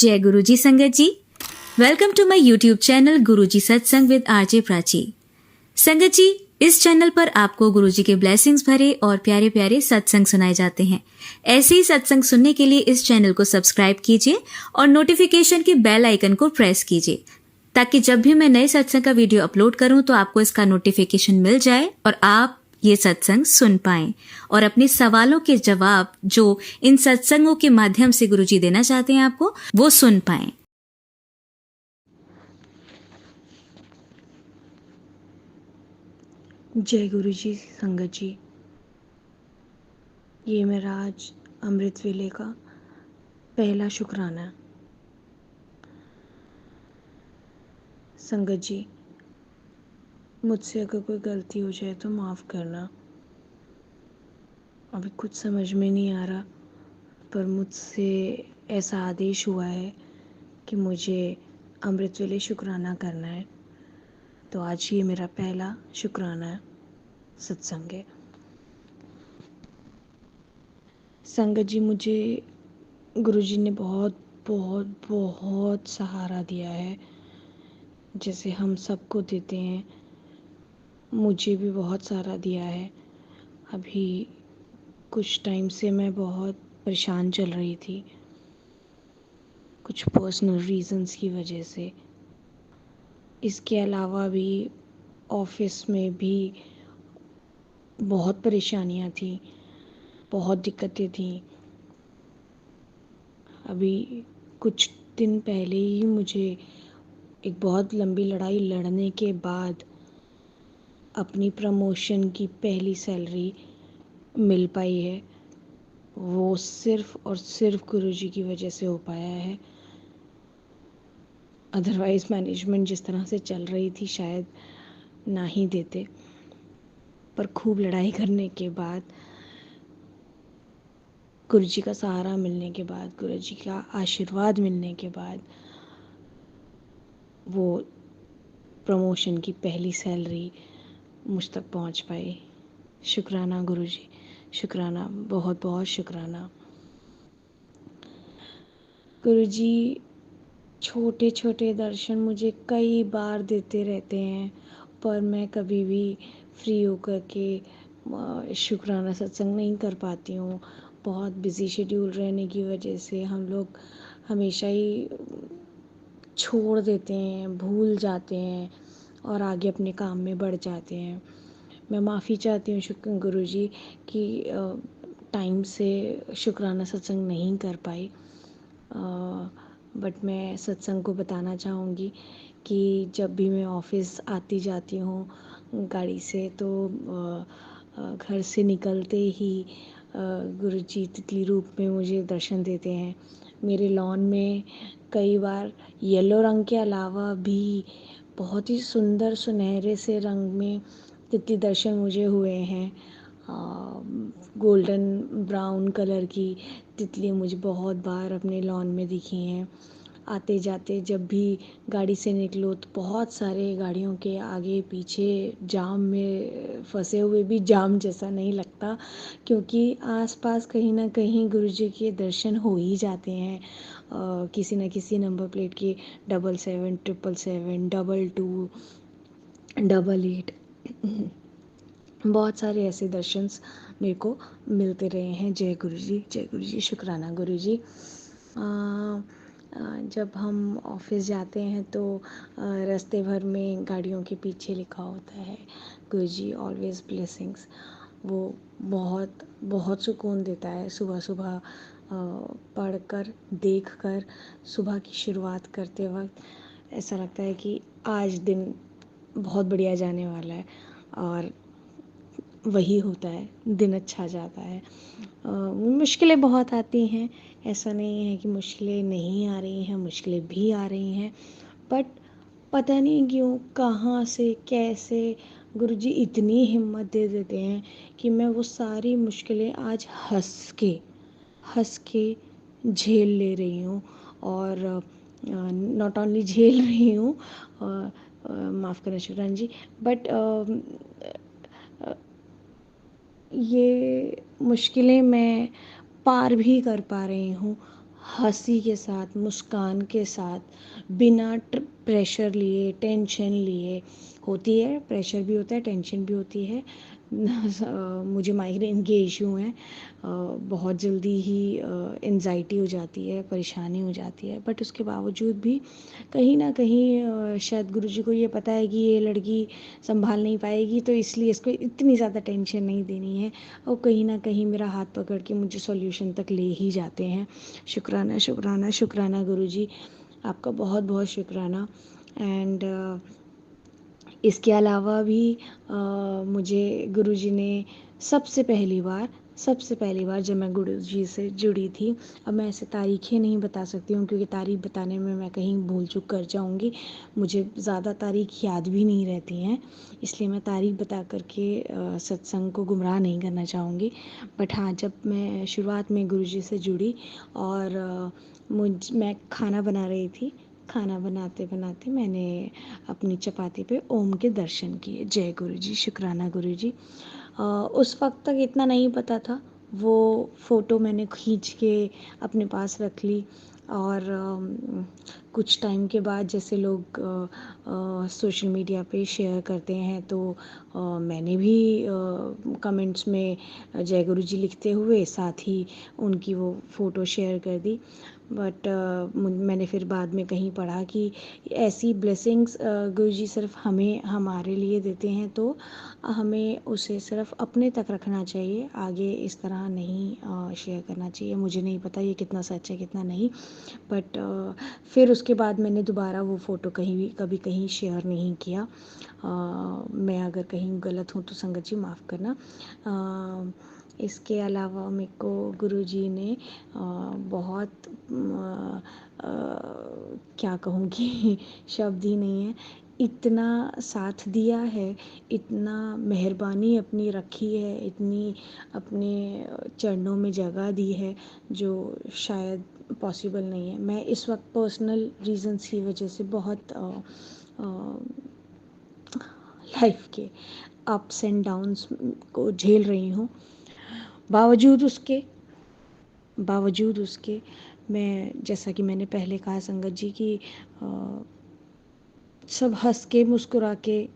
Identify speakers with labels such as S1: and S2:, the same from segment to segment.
S1: जय गुरुजी संगत जी। Welcome to my YouTube channel Guruji Satsang with RJ Prachi. संगत जी, इस चैनल पर आपको गुरुजी के ब्लेसिंग्स भरे और प्यारे प्यारे सत्संग सुनाए जाते हैं। ऐसे ही सत्संग सुनने के लिए इस चैनल को सब्सक्राइब कीजिए और नोटिफिकेशन के बेल आइकन को प्रेस कीजिए, ताकि जब भी मैं नए सत्संग का वीडियो अपलोड करूं तो आपको इसका नोटिफिकेशन मिल जाए और आप ये सत्संग सुन पाएं और अपने सवालों के जवाब जो इन सत्संगों के माध्यम से गुरुजी देना चाहते हैं आपको, वो सुन पाएं।
S2: जय गुरु जी संगत जी। ये मेरा आज अमृत वेले का पहला शुक्राना है। संगत जी, मुझसे अगर कोई गलती हो जाए तो माफ़ करना। अभी कुछ समझ में नहीं आ रहा, पर मुझसे ऐसा आदेश हुआ है कि मुझे अमृत वेले शुक्राना करना है, तो आज ये मेरा पहला शुक्राना है, सत्संग है। संगत जी, मुझे गुरुजी ने बहुत बहुत बहुत सहारा दिया है, जैसे हम सबको देते हैं। मुझे भी बहुत सहारा दिया है। अभी कुछ टाइम से मैं बहुत परेशान चल रही थी, कुछ पर्सनल रीज़न्स की वजह से। इसके अलावा भी ऑफिस में भी बहुत परेशानियां थी, बहुत दिक्कतें थी। अभी कुछ दिन पहले ही मुझे एक बहुत लंबी लड़ाई लड़ने के बाद अपनी प्रमोशन की पहली सैलरी मिल पाई है। वो सिर्फ़ और सिर्फ गुरुजी की वजह से हो पाया है। अदरवाइज़ मैनेजमेंट जिस तरह से चल रही थी शायद ना ही देते। पर खूब लड़ाई करने के बाद, गुरुजी का सहारा मिलने के बाद, गुरुजी का आशीर्वाद मिलने के बाद वो प्रमोशन की पहली सैलरी मुझ तक पहुंच पाई। शुक्राना गुरुजी, शुक्राना, बहुत बहुत शुक्राना। गुरुजी छोटे छोटे दर्शन मुझे कई बार देते रहते हैं, पर मैं कभी भी फ्री होकर के शुक्राना सत्संग नहीं कर पाती हूँ। बहुत बिज़ी शेड्यूल रहने की वजह से हम लोग हमेशा ही छोड़ देते हैं, भूल जाते हैं और आगे अपने काम में बढ़ जाते हैं। मैं माफ़ी चाहती हूँ गुरुजी कि टाइम से शुक्राना सत्संग नहीं कर पाई। बट मैं सत्संग को बताना चाहूँगी कि जब भी मैं ऑफ़िस आती जाती हूँ गाड़ी से, तो घर से निकलते ही गुरुजी तितली रूप में मुझे दर्शन देते हैं। मेरे लॉन में कई बार येलो रंग के अलावा भी बहुत ही सुंदर सुनहरे से रंग में तितली दर्शन मुझे हुए हैं। गोल्डन ब्राउन कलर की तितली मुझे बहुत बार अपने लॉन में दिखी हैं। आते जाते जब भी गाड़ी से निकलो तो बहुत सारे गाड़ियों के आगे पीछे जाम में फंसे हुए भी जाम जैसा नहीं लगता, क्योंकि आसपास कहीं ना कहीं गुरुजी के दर्शन हो ही जाते हैं। किसी न किसी नंबर प्लेट की 77 777 22 88 बहुत सारे ऐसे दर्शंस मेरे को मिलते रहे हैं। जय गुरुजी, जय गुरुजी, शुक्राना गुरुजी। जब हम ऑफिस जाते हैं तो रास्ते भर में गाड़ियों के पीछे लिखा होता है गुरुजी ऑलवेज ब्लेसिंग्स। वो बहुत बहुत सुकून देता है। सुबह सुबह पढ़कर, देखकर, सुबह की शुरुआत करते वक्त ऐसा लगता है कि आज दिन बहुत बढ़िया जाने वाला है, और वही होता है, दिन अच्छा जाता है। मुश्किलें बहुत आती हैं, ऐसा नहीं है कि मुश्किलें नहीं आ रही हैं, मुश्किलें भी आ रही हैं, बट पता नहीं क्यों, कहाँ से, कैसे गुरुजी इतनी हिम्मत दे देते हैं कि मैं वो सारी मुश्किलें आज हंस के झेल ले रही हूँ। और नॉट ओनली झेल रही हूँ, माफ़ करना शुक्रान जी, बट ये मुश्किलें मैं पार भी कर पा रही हूँ, हंसी के साथ, मुस्कान के साथ, बिना प्रेशर लिए, टेंशन लिए। होती है, प्रेशर भी होता है, टेंशन भी होती है। मुझे माइग्रेन के इशू हैं। बहुत जल्दी ही एंजाइटी हो जाती है, परेशानी हो जाती है, बट उसके बावजूद भी कहीं ना कहीं शायद गुरुजी को ये पता है कि ये लड़की संभाल नहीं पाएगी, तो इसलिए इसको इतनी ज़्यादा टेंशन नहीं देनी है। और कहीं ना कहीं मेरा हाथ पकड़ के मुझे सॉल्यूशन तक ले ही जाते हैं। शुक्राना शुक्राना शुक्राना गुरुजी, आपका बहुत बहुत शुक्राना। एंड इसके अलावा भी मुझे गुरुजी ने सबसे पहली बार जब मैं गुरुजी से जुड़ी थी, अब मैं ऐसे तारीखें नहीं बता सकती हूँ क्योंकि तारीख बताने में मैं कहीं भूल चूक कर जाऊँगी। मुझे ज़्यादा तारीख याद भी नहीं रहती हैं, इसलिए मैं तारीख बता करके सत्संग को गुमराह नहीं करना चाहूँगी। बट हाँ, जब मैं शुरुआत में गुरुजी से जुड़ी और मैं खाना बना रही थी, खाना बनाते बनाते मैंने अपनी चपाती पे ओम के दर्शन किए। जय गुरु जी, शुक्राना गुरु जी। उस वक्त तक इतना नहीं पता था। वो फ़ोटो मैंने खींच के अपने पास रख ली और कुछ टाइम के बाद जैसे लोग सोशल मीडिया पे शेयर करते हैं, तो मैंने भी कमेंट्स में जय गुरु जी लिखते हुए साथ ही उनकी वो फ़ोटो शेयर कर दी। बट मैंने फिर बाद में कहीं पढ़ा कि ऐसी ब्लेसिंग्स गुरुजी सिर्फ हमें हमारे लिए देते हैं, तो हमें उसे सिर्फ अपने तक रखना चाहिए, आगे इस तरह नहीं शेयर करना चाहिए। मुझे नहीं पता ये कितना सच है कितना नहीं, बट फिर उसके बाद मैंने दोबारा वो फ़ोटो कहीं भी कभी कहीं शेयर नहीं किया। मैं अगर कहीं गलत हूँ तो संगत जी माफ़ करना। इसके अलावा मेरे को गुरुजी ने बहुत क्या कहूँगी शब्द ही नहीं है, इतना साथ दिया है, इतना मेहरबानी अपनी रखी है, इतनी अपने चरणों में जगह दी है जो शायद पॉसिबल नहीं है। मैं इस वक्त पर्सनल रीजंस की वजह से बहुत लाइफ के अप्स एंड डाउन्स को झेल रही हूँ। बावजूद उसके बावजूद उसके मैं, जैसा कि मैंने पहले कहा संगत जी, कि सब हंस के मुस्कुरा के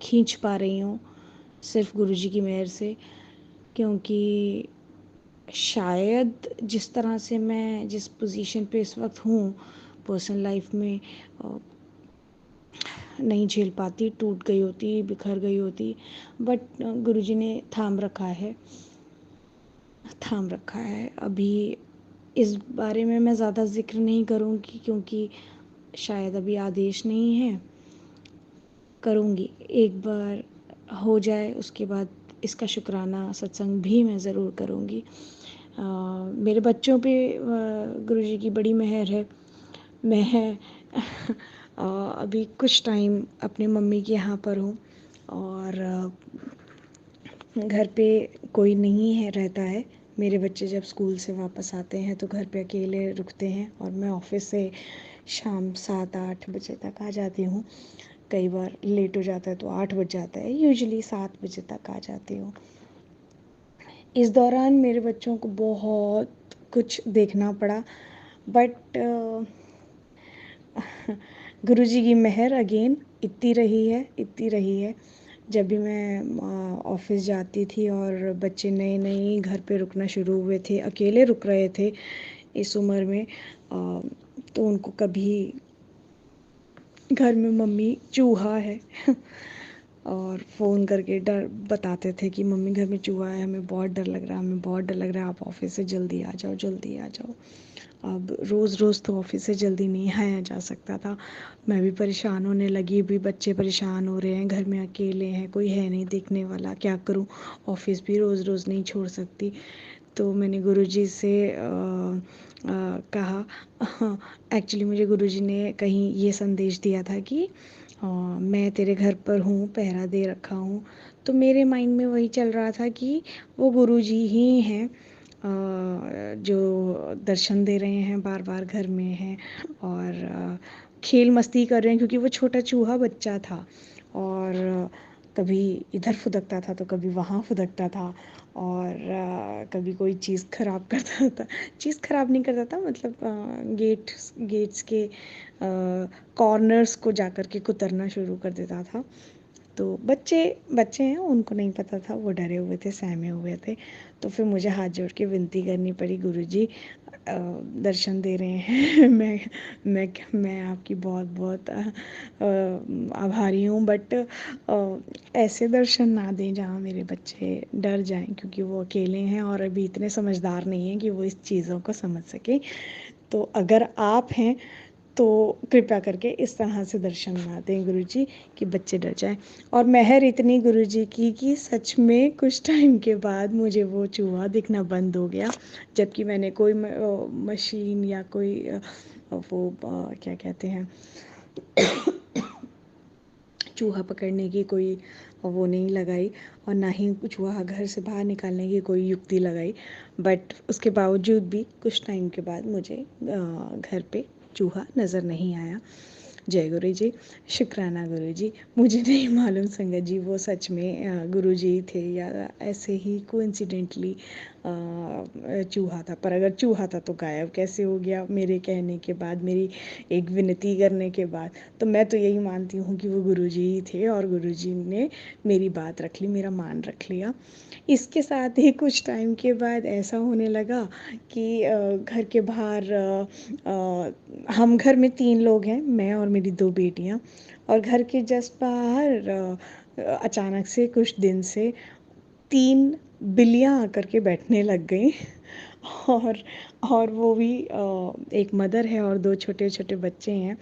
S2: खींच पा रही हूँ सिर्फ गुरुजी की मेहर से। क्योंकि शायद जिस तरह से मैं जिस पोजीशन पे इस वक्त हूँ पर्सनल लाइफ में, नहीं झेल पाती, टूट गई होती, बिखर गई होती, बट गुरुजी ने थाम रखा है। अभी इस बारे में मैं ज़्यादा ज़िक्र नहीं करूँगी क्योंकि शायद अभी आदेश नहीं है। करूँगी एक बार हो जाए, उसके बाद इसका शुक्राना सत्संग भी मैं ज़रूर करूँगी। मेरे बच्चों पे गुरुजी की बड़ी मेहर है। मैं अभी कुछ टाइम अपने मम्मी के यहाँ पर हूँ और घर पे कोई नहीं है रहता है। मेरे बच्चे जब स्कूल से वापस आते हैं तो घर पे अकेले रुकते हैं और मैं ऑफिस से शाम 7-8 बजे तक आ जाती हूँ। कई बार लेट हो जाता है तो 8 बज जाता है, यूजुअली 7 बजे तक आ जाती हूँ। इस दौरान मेरे बच्चों को बहुत कुछ देखना पड़ा, बट गुरुजी की मेहर अगेन इतनी रही है। जब भी मैं ऑफिस जाती थी और बच्चे नए नए घर पे रुकना शुरू हुए थे, अकेले रुक रहे थे इस उम्र में, तो उनको कभी घर में मम्मी चूहा है और फ़ोन करके डर बताते थे कि मम्मी घर में चूहा है, हमें बहुत डर लग रहा है, हमें बहुत डर लग रहा है, आप ऑफिस से जल्दी आ जाओ, जल्दी आ जाओ। अब रोज़ रोज़ तो ऑफिस से जल्दी नहीं आया जा सकता था। मैं भी परेशान होने लगी, भी बच्चे परेशान हो रहे हैं, घर में अकेले हैं, कोई है नहीं देखने वाला, क्या करूं, ऑफिस भी रोज़ रोज़ नहीं छोड़ सकती। तो मैंने गुरुजी से कहा, एक्चुअली मुझे गुरुजी ने कहीं ये संदेश दिया था कि मैं तेरे घर पर हूँ, पहरा दे रखा हूँ। तो मेरे माइंड में वही चल रहा था कि वो गुरुजी ही हैं जो दर्शन दे रहे हैं, बार बार घर में हैं और खेल मस्ती कर रहे हैं, क्योंकि वो छोटा चूहा बच्चा था और कभी इधर फुदकता था तो कभी वहाँ फुदकता था और कभी कोई चीज़ ख़राब करता था। चीज़ ख़राब नहीं करता था, मतलब गेट्स के कॉर्नर्स को जा कर के कुतरना शुरू कर देता था। तो बच्चे बच्चे हैं, उनको नहीं पता था, वो डरे हुए थे, सहमे हुए थे। तो फिर मुझे हाथ जोड़ के विनती करनी पड़ी, गुरुजी दर्शन दे रहे हैं मैं आपकी बहुत बहुत आभारी हूँ, बट ऐसे दर्शन ना दें जहाँ मेरे बच्चे डर जाएं, क्योंकि वो अकेले हैं और अभी इतने समझदार नहीं हैं कि वो इस चीज़ों को समझ सकें। तो अगर आप हैं तो कृपया करके इस तरह से दर्शन ना दें गुरुजी कि बच्चे डर जाएं। और मेहर इतनी गुरुजी की कि सच में कुछ टाइम के बाद मुझे वो चूहा दिखना बंद हो गया, जबकि मैंने कोई मशीन या कोई वो क्या कहते हैं चूहा पकड़ने की कोई वो नहीं लगाई, और ना ही चूहा घर से बाहर निकालने की कोई युक्ति लगाई। बट उसके बावजूद भी कुछ टाइम के बाद मुझे घर पे चूहा नज़र नहीं आया। जय गुरु जी, शुक्राना गुरु जी। मुझे नहीं मालूम संगत जी वो सच में गुरु जी थे या ऐसे ही कोइंसिडेंटली चूहा था। पर अगर चूहा था तो गायब कैसे हो गया मेरे कहने के बाद, मेरी एक विनती करने के बाद? तो मैं तो यही मानती हूँ कि वो गुरु जी ही थे और गुरु जी ने मेरी बात रख ली, मेरा मान रख लिया। इसके साथ ही कुछ टाइम के बाद ऐसा होने लगा कि घर के बाहर हम घर में 3 लोग हैं, मैं और मेरी 2 बेटियां, और घर के जस्ट बाहर अचानक से कुछ दिन से 3 बिल्लियां आकर के बैठने लग गई और और वो भी एक मदर है और 2 छोटे छोटे बच्चे हैं।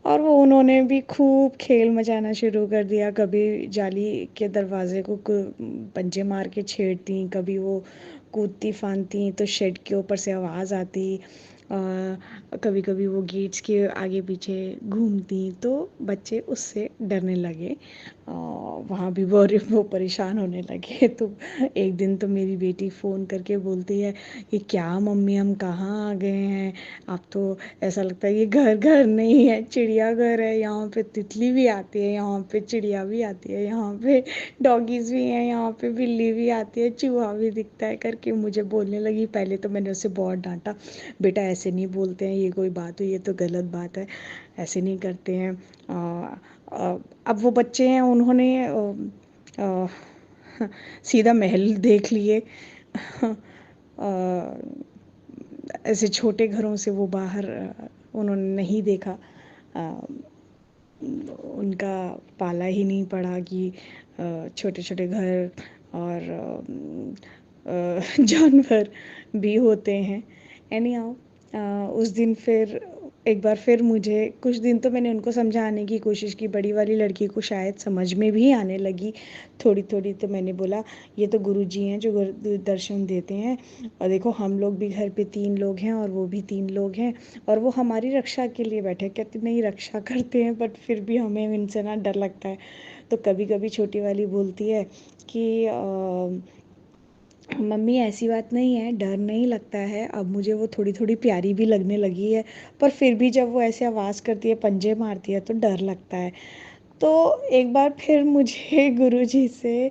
S2: और वो उन्होंने भी खूब खेल मचाना शुरू कर दिया। कभी जाली के दरवाजे को पंजे मार के छेड़ती, कभी वो कूदती फांदती तो शेड के ऊपर से आवाज़ आती, कभी कभी वो गेट्स के आगे पीछे घूमती। तो बच्चे उससे डरने लगे, वहाँ भी वो परेशान होने लगे। तो एक दिन तो मेरी बेटी फ़ोन करके बोलती है कि क्या मम्मी हम कहाँ आ गए हैं, अब तो ऐसा लगता है ये घर घर नहीं है, चिड़ियाघर है। यहाँ पे तितली भी आती है, यहाँ पे चिड़िया भी आती है, यहाँ पे डॉगीज़ भी हैं, यहाँ पे बिल्ली भी आती है, चूहा भी दिखता है करके मुझे बोलने लगी। पहले तो मैंने उसे बहुत डांटा, बेटा ऐसे नहीं बोलते हैं, ये कोई बात हुई, ये तो गलत बात है, ऐसे नहीं करते हैं। अब वो बच्चे हैं, उन्होंने अ, सीधा महल देख लिए। ऐसे छोटे घरों से वो बाहर उन्होंने नहीं देखा, उनका पाला ही नहीं पड़ा कि छोटे छोटे घर और जानवर भी होते हैं। एनी हाउ उस दिन फिर एक बार फिर मुझे, कुछ दिन तो मैंने उनको समझाने की कोशिश की, बड़ी वाली लड़की को शायद समझ में भी आने लगी थोड़ी थोड़ी। तो मैंने बोला ये तो गुरुजी हैं जो दर्शन देते हैं, और देखो हम लोग भी घर पे 3 लोग हैं और वो भी 3 लोग हैं, और वो हमारी रक्षा के लिए बैठे। कहती नहीं, रक्षा करते हैं बट फिर भी हमें इनसे ना डर लगता है। तो कभी कभी छोटी वाली बोलती है कि मम्मी ऐसी बात नहीं है, डर नहीं लगता है। अब मुझे वो थोड़ी थोड़ी प्यारी भी लगने लगी है, पर फिर भी जब वो ऐसे आवाज़ करती है, पंजे मारती है, तो डर लगता है। तो एक बार फिर मुझे गुरुजी से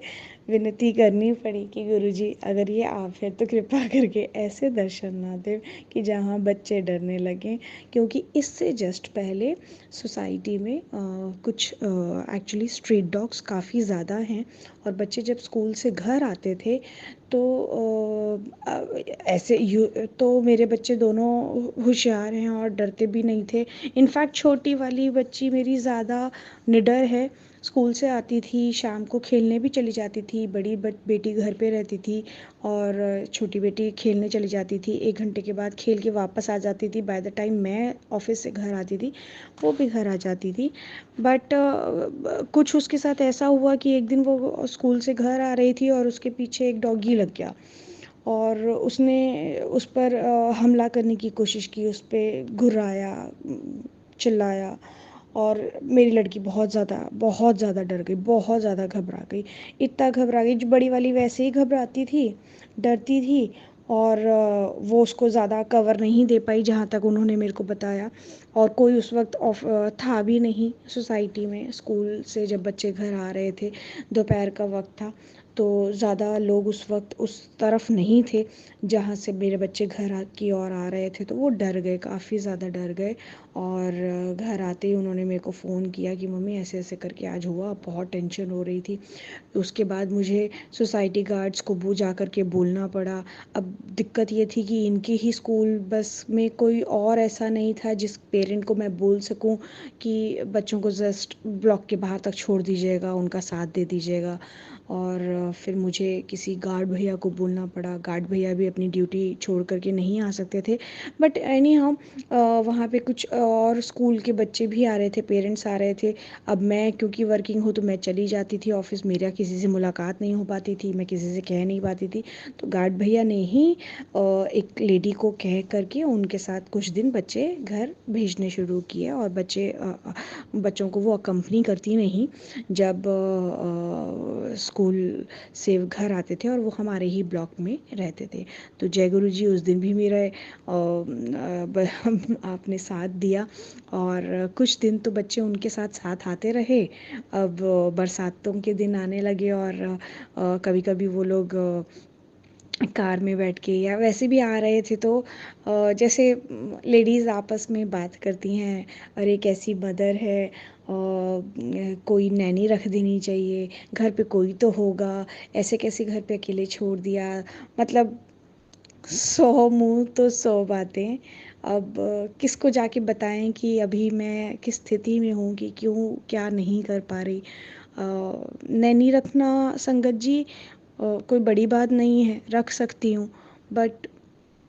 S2: विनती करनी पड़ी कि गुरुजी अगर ये आप हैं तो कृपा करके ऐसे दर्शन ना दें कि जहाँ बच्चे डरने लगें। क्योंकि इससे जस्ट पहले सोसाइटी में कुछ एक्चुअली स्ट्रीट डॉग्स काफ़ी ज़्यादा हैं, और बच्चे जब स्कूल से घर आते थे तो ऐसे तो मेरे बच्चे दोनों होशियार हैं और डरते भी नहीं थे। इनफैक्ट छोटी वाली बच्ची मेरी ज़्यादा निडर है, स्कूल से आती थी, शाम को खेलने भी चली जाती थी। बड़ी बेटी घर पे रहती थी और छोटी बेटी खेलने चली जाती थी। 1 घंटे के बाद खेल के वापस आ जाती थी। बाय द टाइम मैं ऑफिस से घर आती थी वो भी घर आ जाती थी। बट कुछ उसके साथ ऐसा हुआ कि एक दिन वो स्कूल से घर आ रही थी और उसके पीछे एक डॉगी लग गया, और उसने उस पर हमला करने की कोशिश की, उस पर घुर्राया, चिल्लाया, और मेरी लड़की बहुत ज़्यादा डर गई, बहुत ज़्यादा घबरा गई। इतना घबरा गई, जो बड़ी वाली वैसे ही घबराती थी, डरती थी, और वो उसको ज़्यादा कवर नहीं दे पाई जहाँ तक उन्होंने मेरे को बताया। और कोई उस वक्त ऑफ था भी नहीं सोसाइटी में, स्कूल से जब बच्चे घर आ रहे थे, दोपहर का वक्त था। तो ज़्यादा लोग उस वक्त उस तरफ नहीं थे जहाँ से मेरे बच्चे की ओर आ रहे थे, तो वो डर गए, काफ़ी ज़्यादा डर गए। और घर आते ही उन्होंने मेरे को फ़ोन किया कि मम्मी ऐसे ऐसे करके आज हुआ, बहुत टेंशन हो रही थी। उसके बाद मुझे सोसाइटी गार्ड्स को जा कर के बोलना पड़ा। अब दिक्कत ये थी कि इनके ही स्कूल बस में कोई और ऐसा नहीं था जिस पेरेंट को मैं बोल सकूं कि बच्चों को जस्ट ब्लॉक के बाहर तक छोड़ दीजिएगा, उनका साथ दे दीजिएगा। और फिर मुझे किसी गार्ड भैया को बोलना पड़ा। गार्ड भैया भी अपनी ड्यूटी छोड़ करके नहीं आ सकते थे, बट एनी हाउ वहाँ पे कुछ और स्कूल के बच्चे भी आ रहे थे, पेरेंट्स आ रहे थे। अब मैं क्योंकि वर्किंग हूँ तो मैं चली जाती थी ऑफिस, मेरा किसी से मुलाकात नहीं हो पाती थी, मैं किसी से कह नहीं पाती थी। तो गार्ड भैया ने ही एक लेडी को कह करके उनके साथ कुछ दिन बच्चे घर भेजने शुरू किए। और बच्चों को वो अकम्पनी करती नहीं जब स्कूल से घर आते थे, और वो हमारे ही ब्लॉक में रहते थे। तो जय गुरु जी, उस दिन भी मेरा आपने साथ दिया, और कुछ दिन तो बच्चे उनके साथ साथ आते रहे। अब बरसातों के दिन आने लगे, और कभी कभी वो लोग कार में बैठ के या वैसे भी आ रहे थे, तो जैसे लेडीज़ आपस में बात करती हैं, अरे कैसी मदर है, कोई नैनी रख देनी चाहिए, घर पे कोई तो होगा, ऐसे कैसे घर पे अकेले छोड़ दिया। मतलब 100 मुंह तो 100 बातें। अब किसको जाके बताएं कि अभी मैं किस स्थिति में हूँ, कि क्यों क्या नहीं कर पा रही। नैनी रखना संगत जी कोई बड़ी बात नहीं है, रख सकती हूँ, बट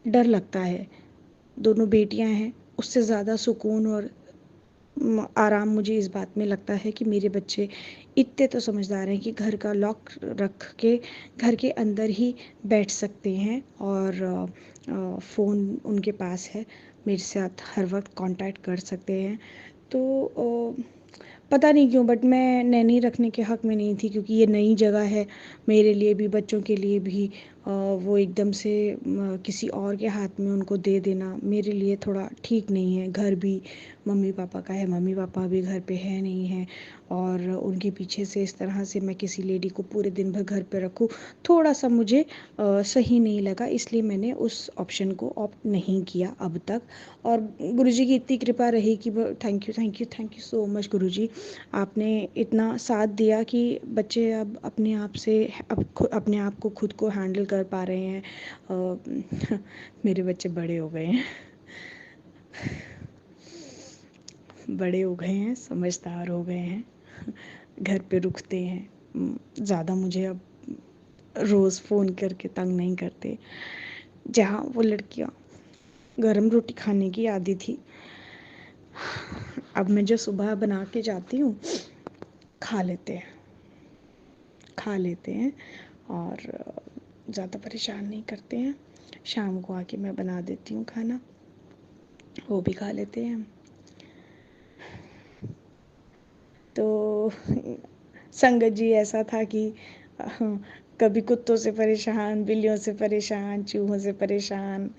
S2: डर लगता है। दोनों बेटियां हैं, उससे ज़्यादा सुकून और आराम मुझे इस बात में लगता है कि मेरे बच्चे इतने तो समझदार हैं कि घर का लॉक रख के घर के अंदर ही बैठ सकते हैं, और फ़ोन उनके पास है, मेरे साथ हर वक्त कांटेक्ट कर सकते हैं। तो पता नहीं क्यों, बट मैं नैनी रखने के हक़ में नहीं थी, क्योंकि ये नई जगह है मेरे लिए भी, बच्चों के लिए भी। वो एकदम से किसी और के हाथ में उनको दे देना मेरे लिए थोड़ा ठीक नहीं है। घर भी मम्मी पापा का है, मम्मी पापा भी घर पे है नहीं है, और उनके पीछे से इस तरह से मैं किसी लेडी को पूरे दिन भर घर पे रखूँ, थोड़ा सा मुझे सही नहीं लगा। इसलिए मैंने उस ऑप्शन को ऑप्ट नहीं किया अब तक। और गुरुजी की इतनी कृपा रही कि thank you thank you thank you so much Guruji, आपने इतना साथ दिया कि बच्चे अब अपने आप से अपने आप को खुद को हैंडल कर पा रहे हैं। मेरे बच्चे बड़े हो गए हैं, बड़े हो गए हैं, समझदार हो गए हैं, घर पे रुकते हैं, ज़्यादा मुझे अब रोज़ फ़ोन करके तंग नहीं करते। जहाँ वो लड़कियाँ गरम रोटी खाने की आदी थी, अब मैं जो सुबह बना के जाती हूँ खा लेते हैं, खा लेते हैं, और ज़्यादा परेशान नहीं करते हैं। शाम को आके मैं बना देती हूँ खाना, वो भी खा लेते हैं। तो संगत जी ऐसा था कि कभी कुत्तों से परेशान, बिल्लियों से परेशान, चूहों से परेशान,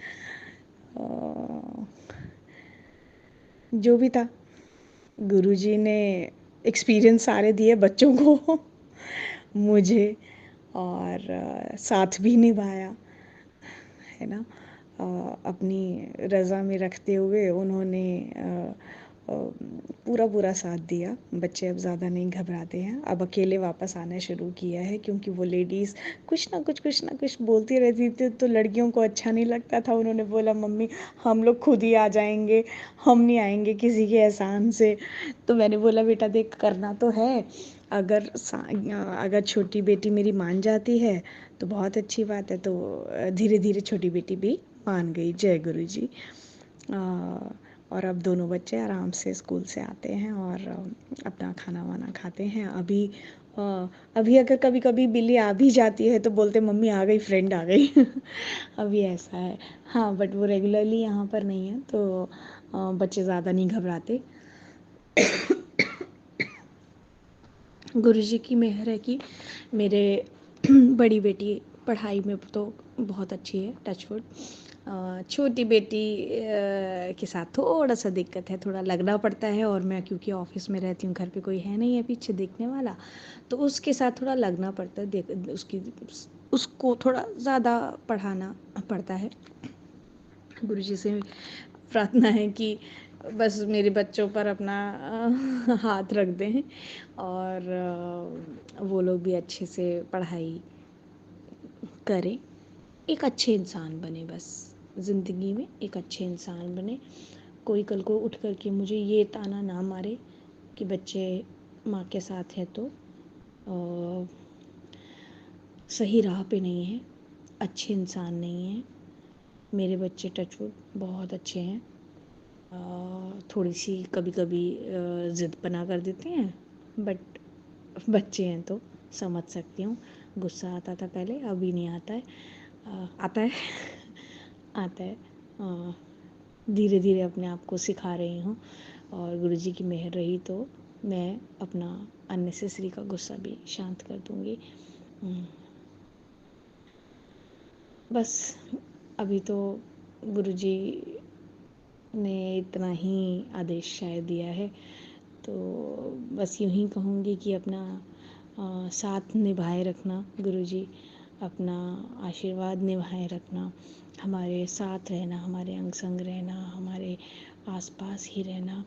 S2: जो भी था गुरुजी ने एक्सपीरियंस सारे दिए बच्चों को मुझे, और साथ भी निभाया, है ना। अपनी रज़ा में रखते हुए उन्होंने पूरा पूरा साथ दिया। बच्चे अब ज़्यादा नहीं घबराते हैं, अब अकेले वापस आना शुरू किया है, क्योंकि वो लेडीज़ कुछ ना कुछ बोलती रहती थी, तो लड़कियों को अच्छा नहीं लगता था। उन्होंने बोला मम्मी हम लोग खुद ही आ जाएंगे, हम नहीं आएंगे किसी के एहसान से। तो मैंने बोला बेटा देख, करना तो है, अगर छोटी बेटी मेरी मान जाती है तो बहुत अच्छी बात है। तो धीरे धीरे छोटी बेटी भी मान गई, जय गुरु जी। और अब दोनों बच्चे आराम से स्कूल से आते हैं और अपना खाना वाना खाते हैं। अभी अगर कभी कभी बिल्ली आ भी जाती है तो बोलते मम्मी आ गई, फ्रेंड आ गई अभी ऐसा है। हाँ, बट वो रेगुलरली यहाँ पर नहीं है, तो बच्चे ज़्यादा नहीं घबराते। गुरुजी की मेहर है कि मेरे बड़ी बेटी पढ़ाई में तो बहुत अच्छी है, टचवुड। छोटी बेटी के साथ थोड़ा सा दिक्कत है, थोड़ा लगना पड़ता है, और मैं क्योंकि ऑफिस में रहती हूँ, घर पे कोई है नहीं है पीछे देखने वाला, तो उसके साथ थोड़ा लगना पड़ता है, देख उसकी उसको थोड़ा ज़्यादा पढ़ाना पड़ता है। गुरुजी से प्रार्थना है कि बस मेरे बच्चों पर अपना हाथ रख दें, और वो लोग भी अच्छे से पढ़ाई करें, एक अच्छे इंसान बने, बस ज़िंदगी में एक अच्छे इंसान बने। कोई कल को उठ कर के मुझे ये ताना ना मारे कि बच्चे माँ के साथ है तो सही राह पे नहीं है, अच्छे इंसान नहीं है। मेरे बच्चे टचवुड बहुत अच्छे हैं। थोड़ी सी कभी कभी ज़िद पना कर देते हैं, बट बच्चे हैं तो समझ सकती हूँ। गुस्सा आता था पहले, अभी नहीं आता है। आता है आता है। धीरे धीरे अपने आप को सिखा रही हूँ, और गुरुजी की मेहर रही तो मैं अपना अननेसेसरी का गुस्सा भी शांत कर दूँगी। बस अभी तो गुरुजी ने इतना ही आदेश शायद दिया है, तो बस यूँ ही कहूँगी कि अपना साथ निभाए रखना गुरुजी, अपना आशीर्वाद निभाए रखना, हमारे साथ रहना, हमारे अंग संग रहना, हमारे आसपास ही रहना,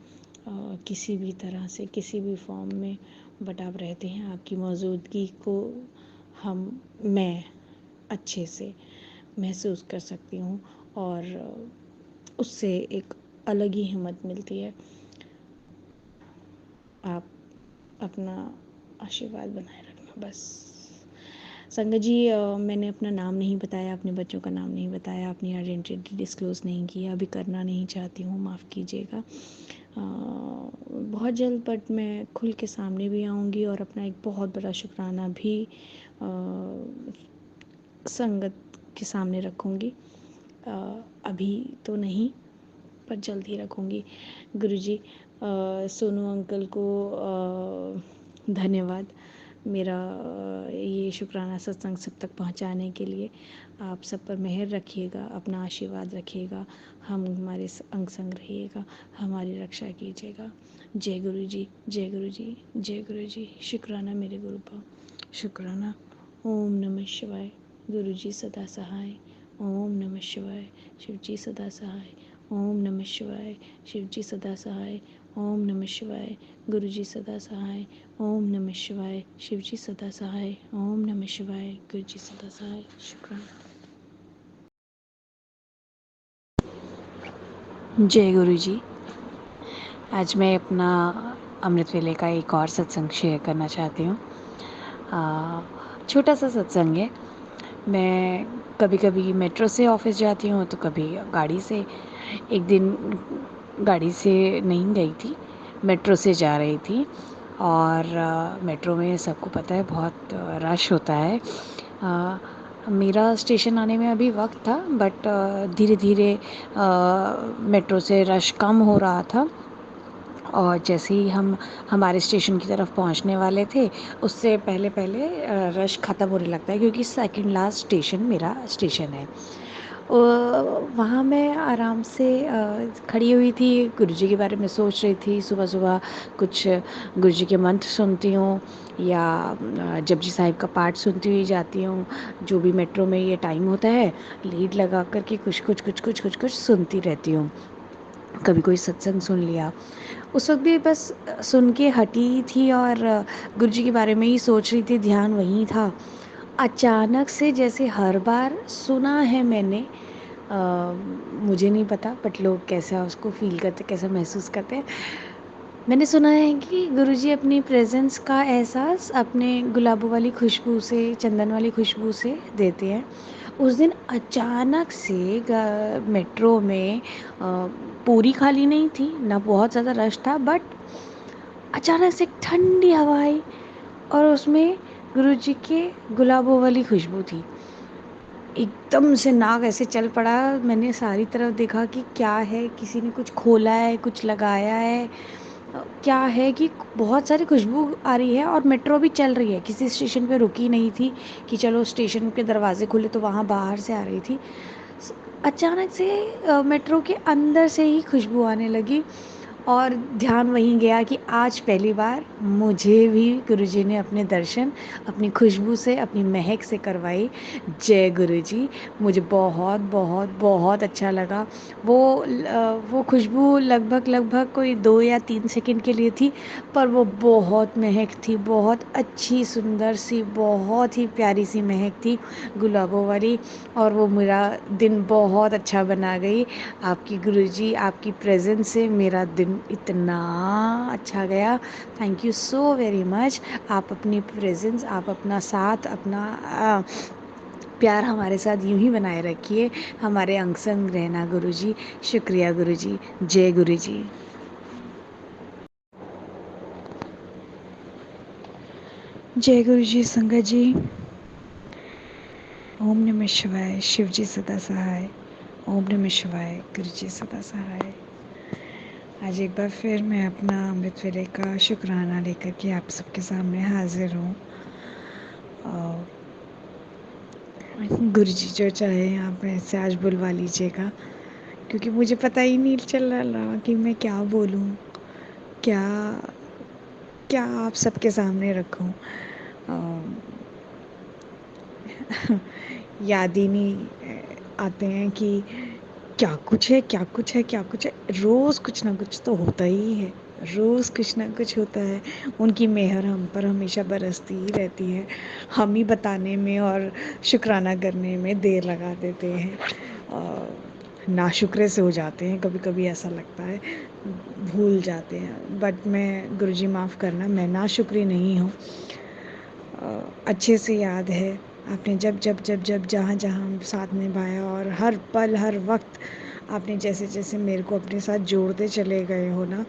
S2: किसी भी तरह से किसी भी फॉर्म में बट आप रहते हैं, आपकी मौजूदगी को मैं अच्छे से महसूस कर सकती हूँ, और उससे एक अलग ही हिम्मत मिलती है। आप अपना आशीर्वाद बनाए रखना बस। संगत जी, मैंने अपना नाम नहीं बताया, अपने बच्चों का नाम नहीं बताया, अपनी आइडेंटिटी डिस्क्लोज़ नहीं किया, अभी करना नहीं चाहती हूँ, माफ़ कीजिएगा। बहुत जल्द बट मैं खुल के सामने भी आऊँगी, और अपना एक बहुत बड़ा शुक्राना भी संगत के सामने रखूँगी। अभी तो नहीं, पर जल्द ही रखूँगी। गुरुजी, सोनू अंकल को धन्यवाद, मेरा ये शुक्राना सत्संग सब तक पहुंचाने के लिए। आप सब पर मेहर रखिएगा, अपना आशीर्वाद रखिएगा, हम हमारे अंग संग रहिएगा, हमारी रक्षा कीजिएगा। जय गुरु जी, जय गुरु जी, जय गुरु जी। शुक्राना मेरे गुरु पाओ, शुक्राना। ओम नमः शिवाय। गुरु जी सदा सहाय। ओम नमः शिवाय। शिव जी सदा सहाय। ओम नमः शिवाय। शिव जी सदा सहाय। ओम नमः शिवाय। गुरु जी सदा सहाय। ओम नमः शिवाय। शिव जी सदा सहाय। ओम नमः शिवाय। गुरु जी सदा सहाय। शुक्राना। जय गुरु जी। आज मैं अपना अमृत वेले का एक और सत्संग शेयर करना चाहती हूँ। छोटा सा सत्संग है। मैं कभी कभी मेट्रो से ऑफिस जाती हूँ, तो कभी गाड़ी से। एक दिन गाड़ी से नहीं गई थी, मेट्रो से जा रही थी, और मेट्रो में सबको पता है बहुत रश होता है। मेरा स्टेशन आने में अभी वक्त था, बट धीरे धीरे मेट्रो से रश कम हो रहा था, और जैसे ही हम हमारे स्टेशन की तरफ पहुंचने वाले थे, उससे पहले पहले रश ख़त्म होने लगता है, क्योंकि सेकंड लास्ट स्टेशन मेरा स्टेशन है। वहाँ मैं आराम से खड़ी हुई थी, गुरुजी के बारे में सोच रही थी। सुबह सुबह कुछ गुरुजी के मंत्र सुनती हूँ, या जपजी साहिब का पाठ सुनती हुई जाती हूँ। जो भी मेट्रो में ये टाइम होता है, लीड लगा कर के कुछ सुनती रहती हूँ। कभी कोई सत्संग सुन लिया। उस वक्त भी बस सुन के हटी थी, और गुरुजी के बारे में ही सोच रही थी, ध्यान वहीं था। अचानक से, जैसे हर बार सुना है मैंने, मुझे नहीं पता बट लोग कैसा उसको फील करते, कैसा महसूस करते हैं, मैंने सुना है कि गुरुजी अपनी प्रेजेंस का एहसास अपने गुलाबों वाली खुशबू से, चंदन वाली खुशबू से देते हैं। उस दिन अचानक से मेट्रो में पूरी खाली नहीं थी, ना बहुत ज़्यादा रश था, बट अचानक से एक ठंडी हवा आई, और उसमें गुरुजी के गुलाबों वाली खुशबू थी। एकदम से नाक ऐसे चल पड़ा। मैंने सारी तरफ देखा कि क्या है, किसी ने कुछ खोला है, कुछ लगाया है, क्या है, कि बहुत सारी खुशबू आ रही है, और मेट्रो भी चल रही है, किसी स्टेशन पे रुकी नहीं थी कि चलो स्टेशन के दरवाजे खुले तो वहाँ बाहर से आ रही थी। अचानक से मेट्रो के अंदर से ही खुशबू आने लगी और ध्यान वहीं गया कि आज पहली बार मुझे भी गुरुजी ने अपने दर्शन अपनी खुशबू से, अपनी महक से करवाई। जय गुरुजी। मुझे बहुत बहुत बहुत अच्छा लगा। वो खुशबू लगभग कोई 2 या 3 सेकंड के लिए थी, पर वो बहुत महक थी, बहुत अच्छी सुंदर सी, बहुत ही प्यारी सी महक थी गुलाबों वाली, और वो मेरा दिन बहुत अच्छा बना गई। आपकी गुरुजी, आपकी प्रेज़ेंस से मेरा दिन इतना अच्छा गया। Thank you so very much. आप अपनी प्रेज़ेंस, आप अपना साथ, अपना प्यार हमारे साथ यूं ही बनाए रखिए। हमारे अंग संग रहना गुरुजी। शुक्रिया गुरुजी। जय गुरुजी। जय गुरुजी संगत जी। ओम नमः शिवाय। शिव जी सदा सहाय। ओम नमः शिवाय। गुरु जी सदा सहाय। आज एक बार फिर मैं अपना अमृत वेले का शुक्राना लेकर के आप सबके सामने हाजिर हूँ। गुरु जी जो चाहे आप ऐसे आज बुलवा लीजिएगा, क्योंकि मुझे पता ही नहीं चल रहा कि मैं क्या बोलूँ, क्या क्या आप सबके सामने रखूँ। याद ही नहीं आते हैं कि क्या कुछ है, क्या कुछ है, क्या कुछ है। रोज़ कुछ ना कुछ तो होता ही है, रोज़ कुछ ना कुछ होता है। उनकी मेहर हम पर हमेशा बरसती ही रहती है। हम ही बताने में और शुक्राना करने में देर लगा देते हैं, नाशुक्रे से हो जाते हैं। कभी कभी ऐसा लगता है, भूल जाते हैं। बट मैं गुरुजी माफ़ करना, मैं नाशुक्री नहीं हूँ। अच्छे से याद है आपने जब जहाँ जहाँ हम साथ निभाया, और हर पल हर वक्त आपने जैसे जैसे मेरे को अपने साथ जोड़ते चले गए हो ना,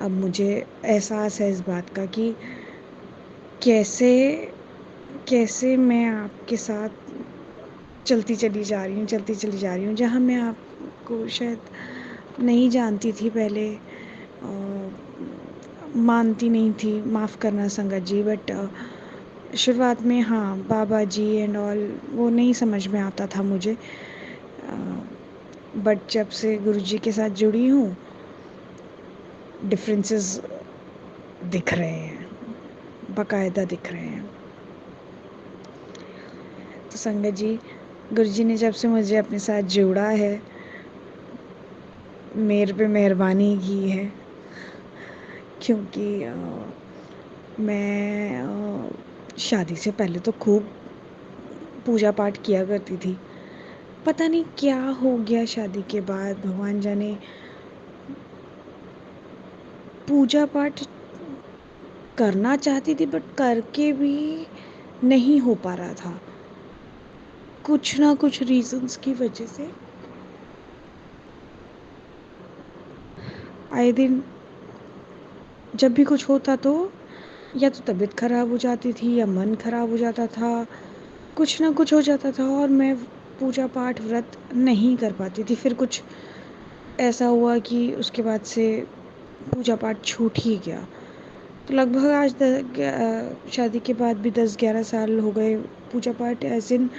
S2: अब मुझे एहसास है इस बात का कि कैसे कैसे मैं आपके साथ चलती चली जा रही हूँ। जहाँ मैं आपको शायद नहीं जानती थी पहले, मानती नहीं थी, माफ़ करना संगत जी। बट शुरुआत में हाँ, बाबा जी एंड ऑल वो नहीं समझ में आता था मुझे। बट जब से गुरुजी के साथ जुड़ी हूँ, डिफरेंसेस दिख रहे हैं, बाकायदा दिख रहे हैं। तो संगत जी, गुरुजी ने जब से मुझे अपने साथ जोड़ा है, मेरे पे मेहरबानी की है, क्योंकि मैं शादी से पहले तो खूब पूजा पाठ किया करती थी। पता नहीं क्या हो गया शादी के बाद, भगवान जाने। पूजा पाठ करना चाहती थी, बट करके भी नहीं हो पा रहा था, कुछ ना कुछ रीजंस की वजह से। आए दिन जब भी कुछ होता तो या तो तबीयत खराब हो जाती थी, या मन खराब हो जाता था, कुछ ना कुछ हो जाता था, और मैं पूजा पाठ व्रत नहीं कर पाती थी। फिर कुछ ऐसा हुआ कि उसके बाद से पूजा पाठ छूट ही गया। तो लगभग आज शादी के बाद भी 10-11 साल हो गए। पूजा पाठ एज इन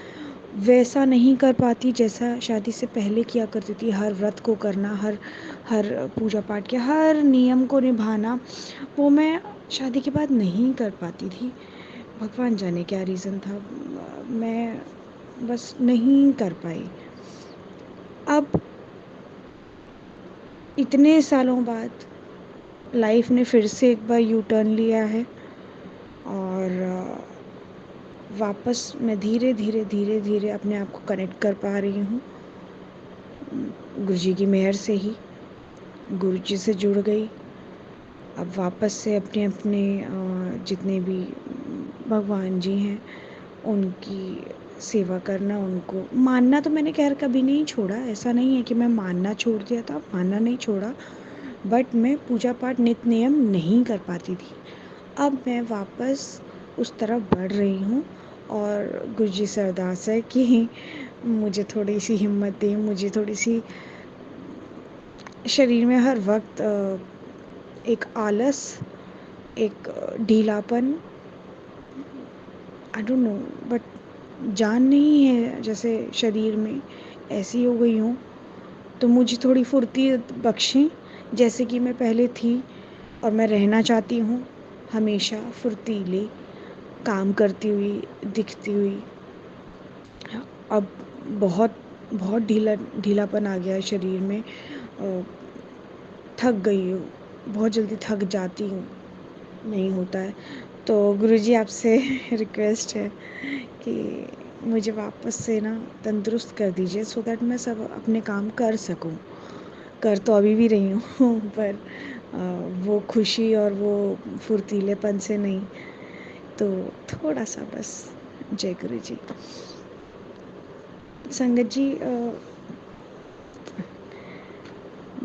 S2: वैसा नहीं कर पाती जैसा शादी से पहले किया करती थी। हर व्रत को करना, हर हर पूजा पाठ के हर नियम को निभाना, वो मैं शादी के बाद नहीं कर पाती थी। भगवान जाने क्या रीज़न था, मैं बस नहीं कर पाई। अब इतने सालों बाद लाइफ ने फिर से एक बार यू टर्न लिया है, और वापस मैं धीरे धीरे धीरे धीरे अपने आप को कनेक्ट कर पा रही हूँ। गुरुजी की मेहर से ही गुरुजी से जुड़ गई। अब वापस से अपने अपने जितने भी भगवान जी हैं उनकी सेवा करना, उनको मानना तो मैंने खैर कभी नहीं छोड़ा। ऐसा नहीं है कि मैं मानना छोड़ दिया था, मानना नहीं छोड़ा, बट मैं पूजा पाठ नित्य नियम नहीं कर पाती थी। अब मैं वापस उस तरफ बढ़ रही हूँ, और गुरुजी से अरदास है कि मुझे थोड़ी सी हिम्मत दें, मुझे थोड़ी सी शरीर में हर वक्त एक आलस, एक ढीलापन, आई डोंट नो, बट जान नहीं है जैसे शरीर में, ऐसी हो गई हूँ, तो मुझे थोड़ी फुर्ती बख्शें जैसे कि मैं पहले थी, और मैं रहना चाहती हूँ हमेशा फुर्तीली, काम करती हुई, दिखती हुई। अब बहुत बहुत ढीलापन आ गया है शरीर में। थक गई हूँ, बहुत जल्दी थक जाती हूँ, नहीं होता है। तो गुरुजी आपसे रिक्वेस्ट है कि मुझे वापस से ना तंदुरुस्त कर दीजिए, सो दैट मैं सब अपने काम कर सकूं। कर तो अभी भी रही हूँ पर वो खुशी और वो फुर्तीलेपन से नहीं। तो थोड़ा सा बस। जय गुरु जी। संगत जी,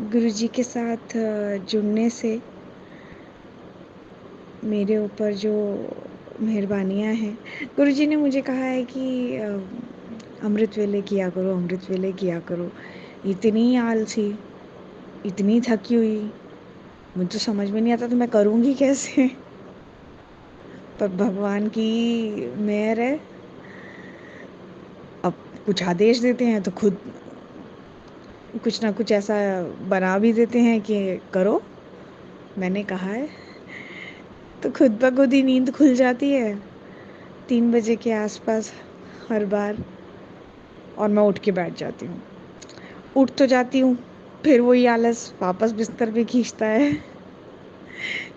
S2: गुरु जी के साथ जुड़ने से मेरे ऊपर जो मेहरबानियाँ हैं, गुरु जी ने मुझे कहा है कि अमृत वेले किया करो, अमृत वेले किया करो। इतनी आलसी, इतनी थकी हुई, मुझे तो समझ में नहीं आता तो मैं करूँगी कैसे। पर भगवान की मेहर है, अब कुछ आदेश देते हैं तो खुद कुछ ना कुछ ऐसा बना भी देते हैं कि करो, मैंने कहा है। तो खुद ब खुद ही नींद खुल जाती है 3 बजे के आसपास हर बार, और मैं उठ के बैठ जाती हूँ। उठ तो जाती हूँ, फिर वही आलस वापस बिस्तर पे खींचता है।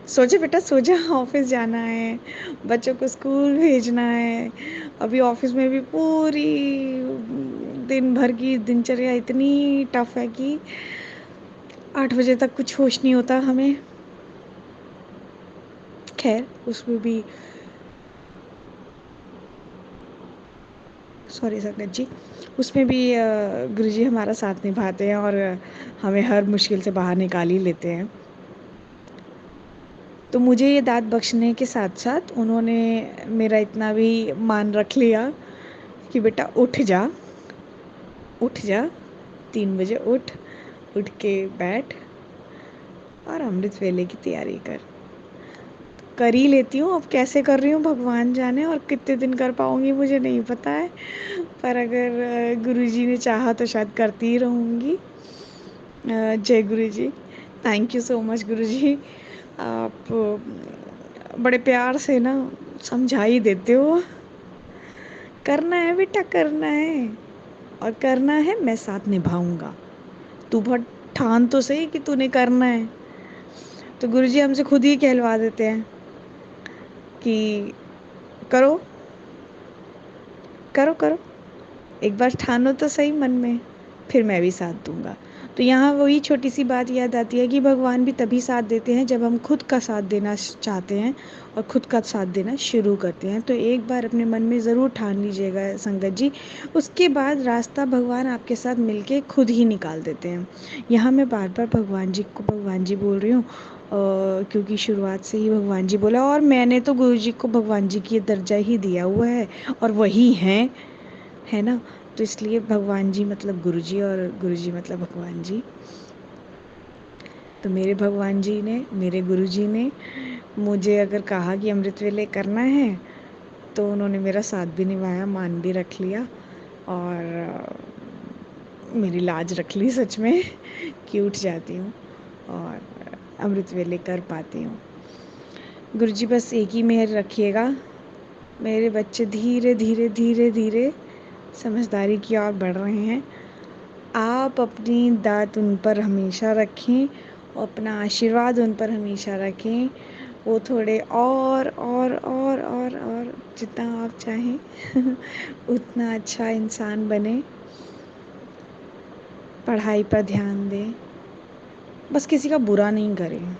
S2: सो जा बेटा सो जा, ऑफिस जाना है, बच्चों को स्कूल भेजना है। अभी ऑफिस में भी पूरी दिन भर की दिनचर्या इतनी टफ है कि 8 बजे तक कुछ होश नहीं होता हमें। खैर उसमें भी, सॉरी संगत जी, उसमें भी गुरुजी हमारा साथ निभाते हैं और हमें हर मुश्किल से बाहर निकाल ही लेते हैं। तो मुझे ये दात बख्शने के साथ साथ उन्होंने मेरा इतना भी मान रख लिया कि बेटा उठ जा, उठ जा, 3 बजे उठ, उठ के बैठ और अमृत वेले की तैयारी कर। कर ही लेती हूँ, अब कैसे कर रही हूँ भगवान जाने, और कितने दिन कर पाऊँगी मुझे नहीं पता है। पर अगर गुरुजी ने चाहा तो शायद करती ही रहूँगी। जय गुरु जी। थैंक यू सो मच गुरु जी। आप बड़े प्यार से ना समझा ही देते हो। करना है बेटा, करना है, और करना है, मैं साथ निभाऊंगा। तू बहुत ठान तो सही कि तूने करना है। तो गुरु जी हमसे खुद ही कहलवा देते हैं कि करो, करो, करो, एक बार ठानो तो सही मन में, फिर मैं भी साथ दूंगा। तो यहाँ वही छोटी सी बात याद आती है कि भगवान भी तभी साथ देते हैं जब हम खुद का साथ देना चाहते हैं और खुद का साथ देना शुरू करते हैं। तो एक बार अपने मन में ज़रूर ठान लीजिएगा संगत जी, उसके बाद रास्ता भगवान आपके साथ मिलके खुद ही निकाल देते हैं। यहाँ मैं बार बार भगवान जी को भगवान जी बोल रही हूँ, क्योंकि शुरुआत से ही भगवान जी बोला, और मैंने तो गुरु जी को भगवान जी की दर्जा ही दिया हुआ है, और वही हैं, है ना। तो इसलिए भगवान जी मतलब गुरु जी, और गुरु जी मतलब भगवान जी। तो मेरे भगवान जी ने, मेरे गुरु जी ने मुझे अगर कहा कि अमृत वेले करना है, तो उन्होंने मेरा साथ भी निभाया, मान भी रख लिया, और मेरी लाज रख ली सच में कि उठ जाती हूँ और अमृत वेले कर पाती हूँ। गुरु जी बस एक ही मेहर रखिएगा, मेरे बच्चे धीरे धीरे धीरे धीरे समझदारी की ओर बढ़ रहे हैं। आप अपनी दात उन पर हमेशा रखें और अपना आशीर्वाद उन पर हमेशा रखें। वो थोड़े और जितना आप चाहें उतना अच्छा इंसान बने, पढ़ाई पर ध्यान दें, बस किसी का बुरा नहीं करें।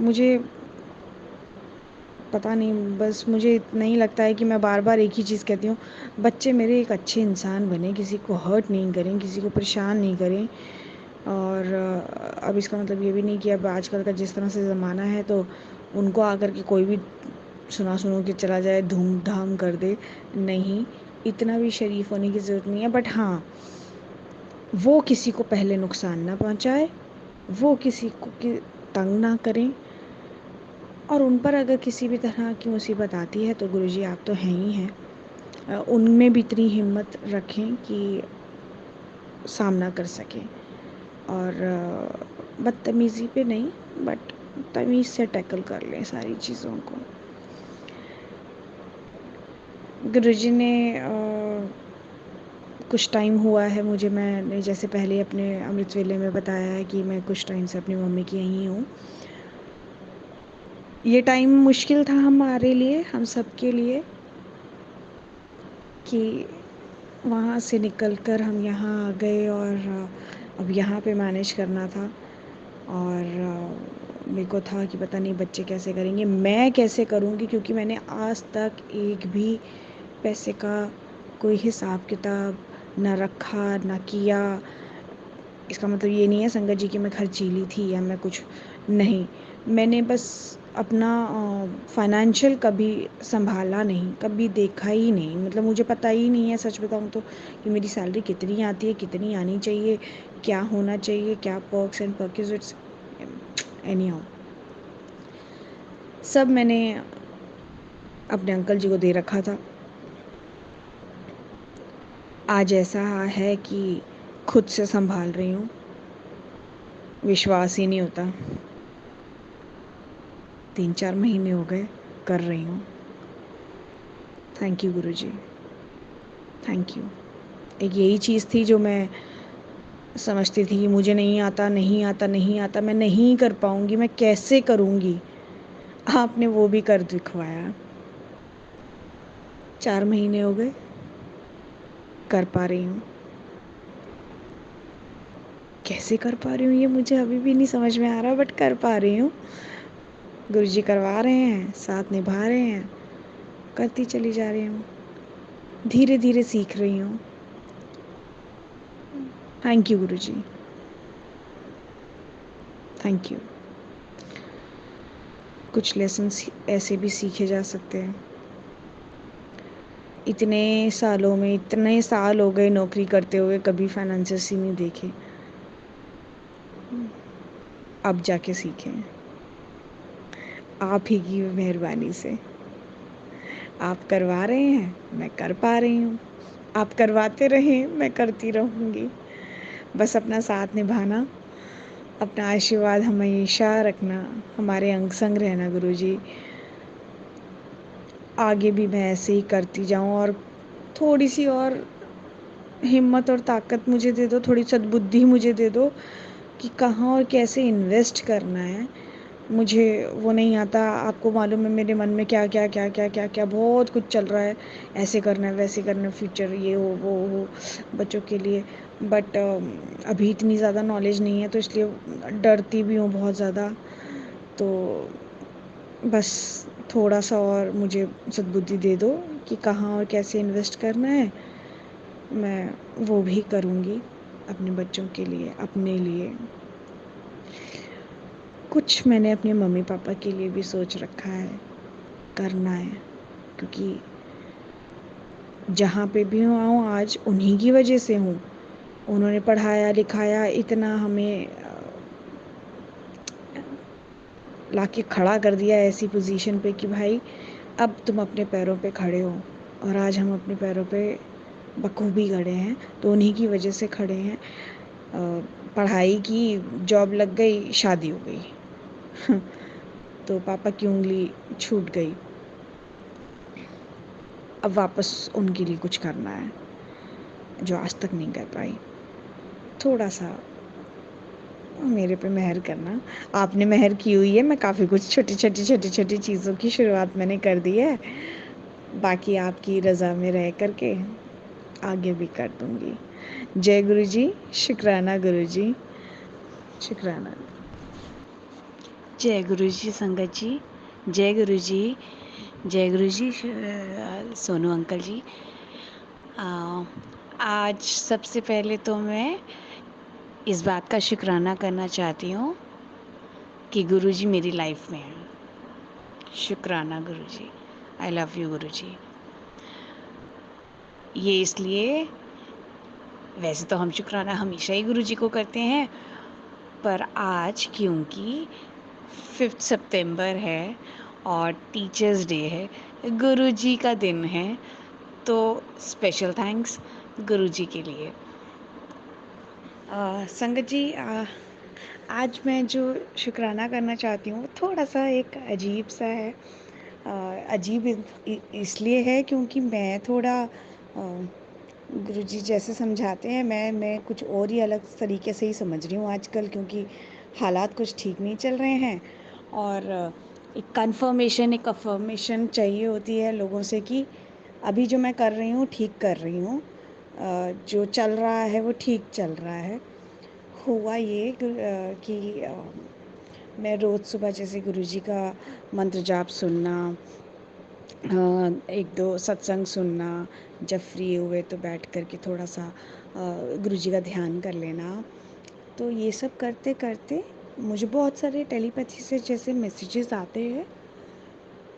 S2: मुझे पता नहीं, बस मुझे इतना ही लगता है कि मैं बार बार एक ही चीज़ कहती हूँ, बच्चे मेरे एक अच्छे इंसान बने, किसी को हर्ट नहीं करें, किसी को परेशान नहीं करें। और अब इसका मतलब ये भी नहीं कि अब आजकल का जिस तरह से ज़माना है तो उनको आकर के कोई भी सुना सुनो के चला जाए, धूम धाम कर दे। नहीं, इतना भी शरीफ होने की ज़रूरत नहीं है। बट हाँ, वो किसी को पहले नुकसान ना पहुँचाए, वो किसी को तंग ना करें, और उन पर अगर किसी भी तरह की मुसीबत आती है तो गुरुजी आप तो हैं ही हैं, उनमें भी इतनी हिम्मत रखें कि सामना कर सकें और बदतमीज़ी पे नहीं बट तमीज़ से टैकल कर लें सारी चीज़ों को। गुरुजी ने कुछ टाइम हुआ है मुझे, मैंने जैसे पहले अपने अमृत वेले में बताया है कि मैं कुछ टाइम से अपनी मम्मी की यहीं हूँ। ये टाइम मुश्किल था हमारे लिए, हम सब के लिए, कि वहाँ से निकलकर हम यहाँ आ गए और अब यहाँ पे मैनेज करना था। और मेरे को था कि पता नहीं बच्चे कैसे करेंगे, मैं कैसे करूँगी, क्योंकि मैंने आज तक एक भी पैसे का कोई हिसाब किताब ना रखा ना किया। इसका मतलब ये नहीं है संगत जी कि मैं खर्चीली थी या मैं कुछ नहीं, मैंने बस अपना फाइनेंशियल कभी संभाला नहीं, कभी देखा ही नहीं। मतलब मुझे पता ही नहीं है सच बताऊँ तो कि मेरी सैलरी कितनी आती है, कितनी आनी चाहिए, क्या होना चाहिए, क्या perks and perquisites, any how सब मैंने अपने अंकल जी को दे रखा था। आज ऐसा है कि खुद से संभाल रही हूँ, विश्वास ही नहीं होता। 3-4 महीने हो गए कर रही हूँ। Thank you Guruji, thank you. एक यही चीज़ थी जो मैं समझती थी कि मुझे नहीं आता, नहीं आता, नहीं आता, मैं नहीं कर पाऊँगी, मैं कैसे करूँगी। आपने वो भी कर दिखवाया। 4 महीने हो गए कर पा रही हूँ। कैसे कर पा रही हूँ ये मुझे अभी भी नहीं समझ में आ रहा, बट कर पा रही हूँ। गुरुजी करवा रहे हैं, साथ निभा रहे हैं, करती चली जा रही हूँ, धीरे धीरे सीख रही हूँ। Thank you Guruji, thank you. कुछ लेसन्स ऐसे भी सीखे जा सकते हैं। इतने सालों में, इतने साल हो गए नौकरी करते हुए, कभी फाइनेंसेस ही नहीं देखे, अब जाके सीखे आप ही की मेहरबानी से। आप करवा रहे हैं, मैं कर पा रही हूँ। आप करवाते रहें, मैं करती रहूँगी। बस अपना साथ निभाना, अपना आशीर्वाद हमेशा रखना, हमारे अंग संग रहना गुरुजी। आगे भी मैं ऐसे ही करती जाऊँ और थोड़ी सी और हिम्मत और ताकत मुझे दे दो, थोड़ी सद्बुद्धि मुझे दे दो कि कहाँ और कैसे इन्वेस्ट करना है। मुझे वो नहीं आता। आपको मालूम है मेरे मन में क्या क्या क्या क्या क्या क्या बहुत कुछ चल रहा है, ऐसे करना है, वैसे करना है, फ्यूचर ये हो वो हो बच्चों के लिए। बट अभी इतनी ज़्यादा नॉलेज नहीं है, तो इसलिए डरती भी हूँ बहुत ज़्यादा। तो बस थोड़ा सा और मुझे सद्बुद्धि दे दो कि कहाँ और कैसे इन्वेस्ट करना है। मैं वो भी करूँगी अपने बच्चों के लिए, अपने लिए। कुछ मैंने अपने मम्मी पापा के लिए भी सोच रखा है, करना है, क्योंकि जहाँ पे भी हूँ आज उन्हीं की वजह से हूँ। उन्होंने पढ़ाया लिखाया, इतना हमें लाके खड़ा कर दिया ऐसी पोजीशन पे कि भाई अब तुम अपने पैरों पे खड़े हो। और आज हम अपने पैरों पे बखूबी खड़े हैं, तो उन्हीं की वजह से खड़े हैं। पढ़ाई की, जॉब लग गई, शादी हो गई तो पापा की उंगली छूट गई। अब वापस उनके लिए कुछ करना है जो आज तक नहीं कर पाई। थोड़ा सा मेरे पे मेहर करना। आपने मेहर की हुई है, मैं काफ़ी कुछ छोटी छोटी छोटी छोटी चीज़ों की शुरुआत मैंने कर दी है। बाकी आपकी रज़ा में रह करके आगे भी कर दूँगी। जय गुरु जी, शुक्राना गुरु जी, शुक्राना।
S3: जय गुरु जी संगत जी, जय गुरु जी, जय गुरु जी। सोनू अंकल जी, आज सबसे पहले तो मैं इस बात का शुक्राना करना चाहती हूँ कि गुरु जी मेरी लाइफ में हैं। शुक्राना गुरु जी, आई लव यू गुरु जी। ये इसलिए, वैसे तो हम शुक्राना हमेशा ही गुरु जी को करते हैं, पर आज क्योंकि 5 सितंबर है और टीचर्स डे है, गुरु जी का दिन है, तो स्पेशल थैंक्स गुरु जी के लिए। संगत जी, आज मैं जो शुक्राना करना चाहती हूँ थोड़ा-सा एक अजीब-सा है। अजीब इसलिए है क्योंकि मैं थोड़ा गुरुजी जैसे समझाते हैं मैं कुछ और ही अलग तरीके से ही समझ रही हूँ आजकल, क्योंकि हालात कुछ ठीक नहीं चल रहे हैं। और एक कन्फर्मेशन, एक अफ़र्मेशन चाहिए होती है लोगों से कि अभी जो मैं कर रही हूँ ठीक कर रही हूँ। जो चल रहा है वो ठीक चल रहा है। हुआ ये कि मैं रोज़ सुबह जैसे गुरुजी का मंत्र जाप सुनना, 1-2 सत्संग सुनना, जब फ्री हुए तो बैठ कर के थोड़ा-सा गुरुजी का ध्यान कर लेना। तो ये सब करते-करते मुझे बहुत सारे टेलीपैथी से जैसे मैसेजेस आते हैं,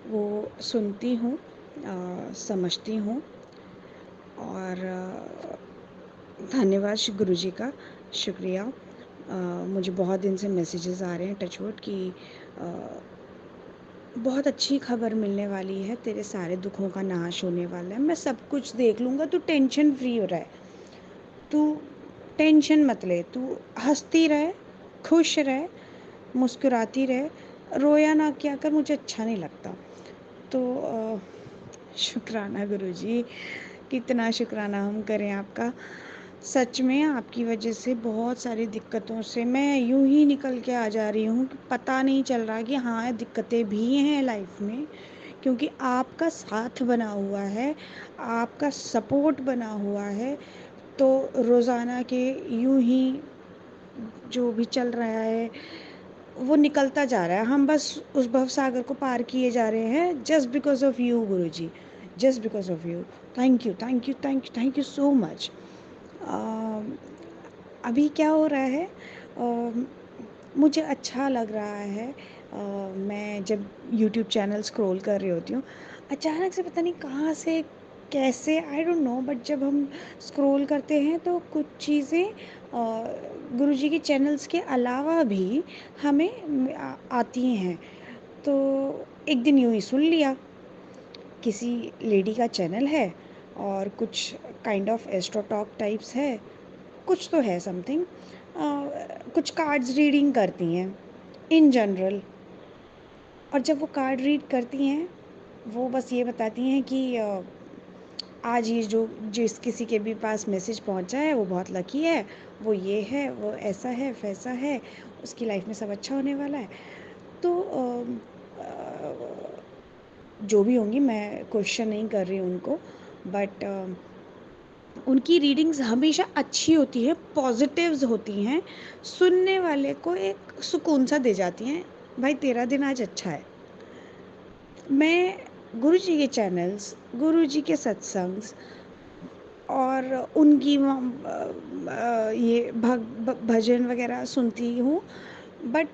S3: वो सुनती हूँ, समझती हूँ। और धन्यवाद गुरुजी का, शुक्रिया। मुझे बहुत दिन से मैसेजेस आ रहे हैं टच वुड कि अ, बहुत अच्छी खबर मिलने वाली है, तेरे सारे दुखों का नाश होने वाला है, मैं सब कुछ देख लूँगा, तू टेंशन फ्री हो रहा है, तू टेंशन मत ले, तू हंसती रहे, खुश रहे, मुस्कुराती रहे, रोया ना किया कर, मुझे अच्छा नहीं लगता। तो शुक्राना गुरुजी, कितना शुक्राना हम करें आपका। सच में आपकी वजह से बहुत सारी दिक्कतों से मैं यूं ही निकल के आ जा रही हूँ कि पता नहीं चल रहा कि हाँ दिक्कतें भी हैं लाइफ में, क्योंकि आपका साथ बना हुआ है, आपका सपोर्ट बना हुआ है। तो रोज़ाना के यूं ही जो भी चल रहा है वो निकलता जा रहा है, हम बस उस भवसागर को पार किए जा रहे हैं, just because of you Guruji, just because of you. Thank you, thank you, thank you, thank you so much. अभी क्या हो रहा है, मुझे अच्छा लग रहा है। मैं जब यूट्यूब चैनल स्क्रॉल कर रही होती हूँ, अचानक से पता नहीं कहाँ से कैसे, आई डोंट नो, बट जब हम स्क्रॉल करते हैं तो कुछ चीज़ें गुरुजी के चैनल्स के अलावा भी हमें आती हैं। तो एक दिन यूँ ही सुन लिया, किसी लेडी का चैनल है और कुछ kind of astro talk types है, कुछ तो है समथिंग। कुछ कार्ड्स रीडिंग करती हैं इन जनरल। और जब वो कार्ड रीड करती हैं, वो बस ये बताती हैं कि आज ये जो जिस किसी के भी पास मैसेज पहुंचा है वो बहुत लकी है, वो ये है, वो ऐसा है, वैसा है, उसकी लाइफ में सब अच्छा होने वाला है। तो जो भी होंगी, मैं क्वेश्चन नहीं कर रही उनको, बट उनकी रीडिंग्स हमेशा अच्छी होती है, पॉजिटिव्स होती हैं, सुनने वाले को एक सुकून सा दे जाती हैं, भाई तेरा दिन आज अच्छा है। मैं गुरुजी के चैनल्स, गुरुजी के सत्संग्स और उनकी ये भजन वगैरह सुनती हूँ, बट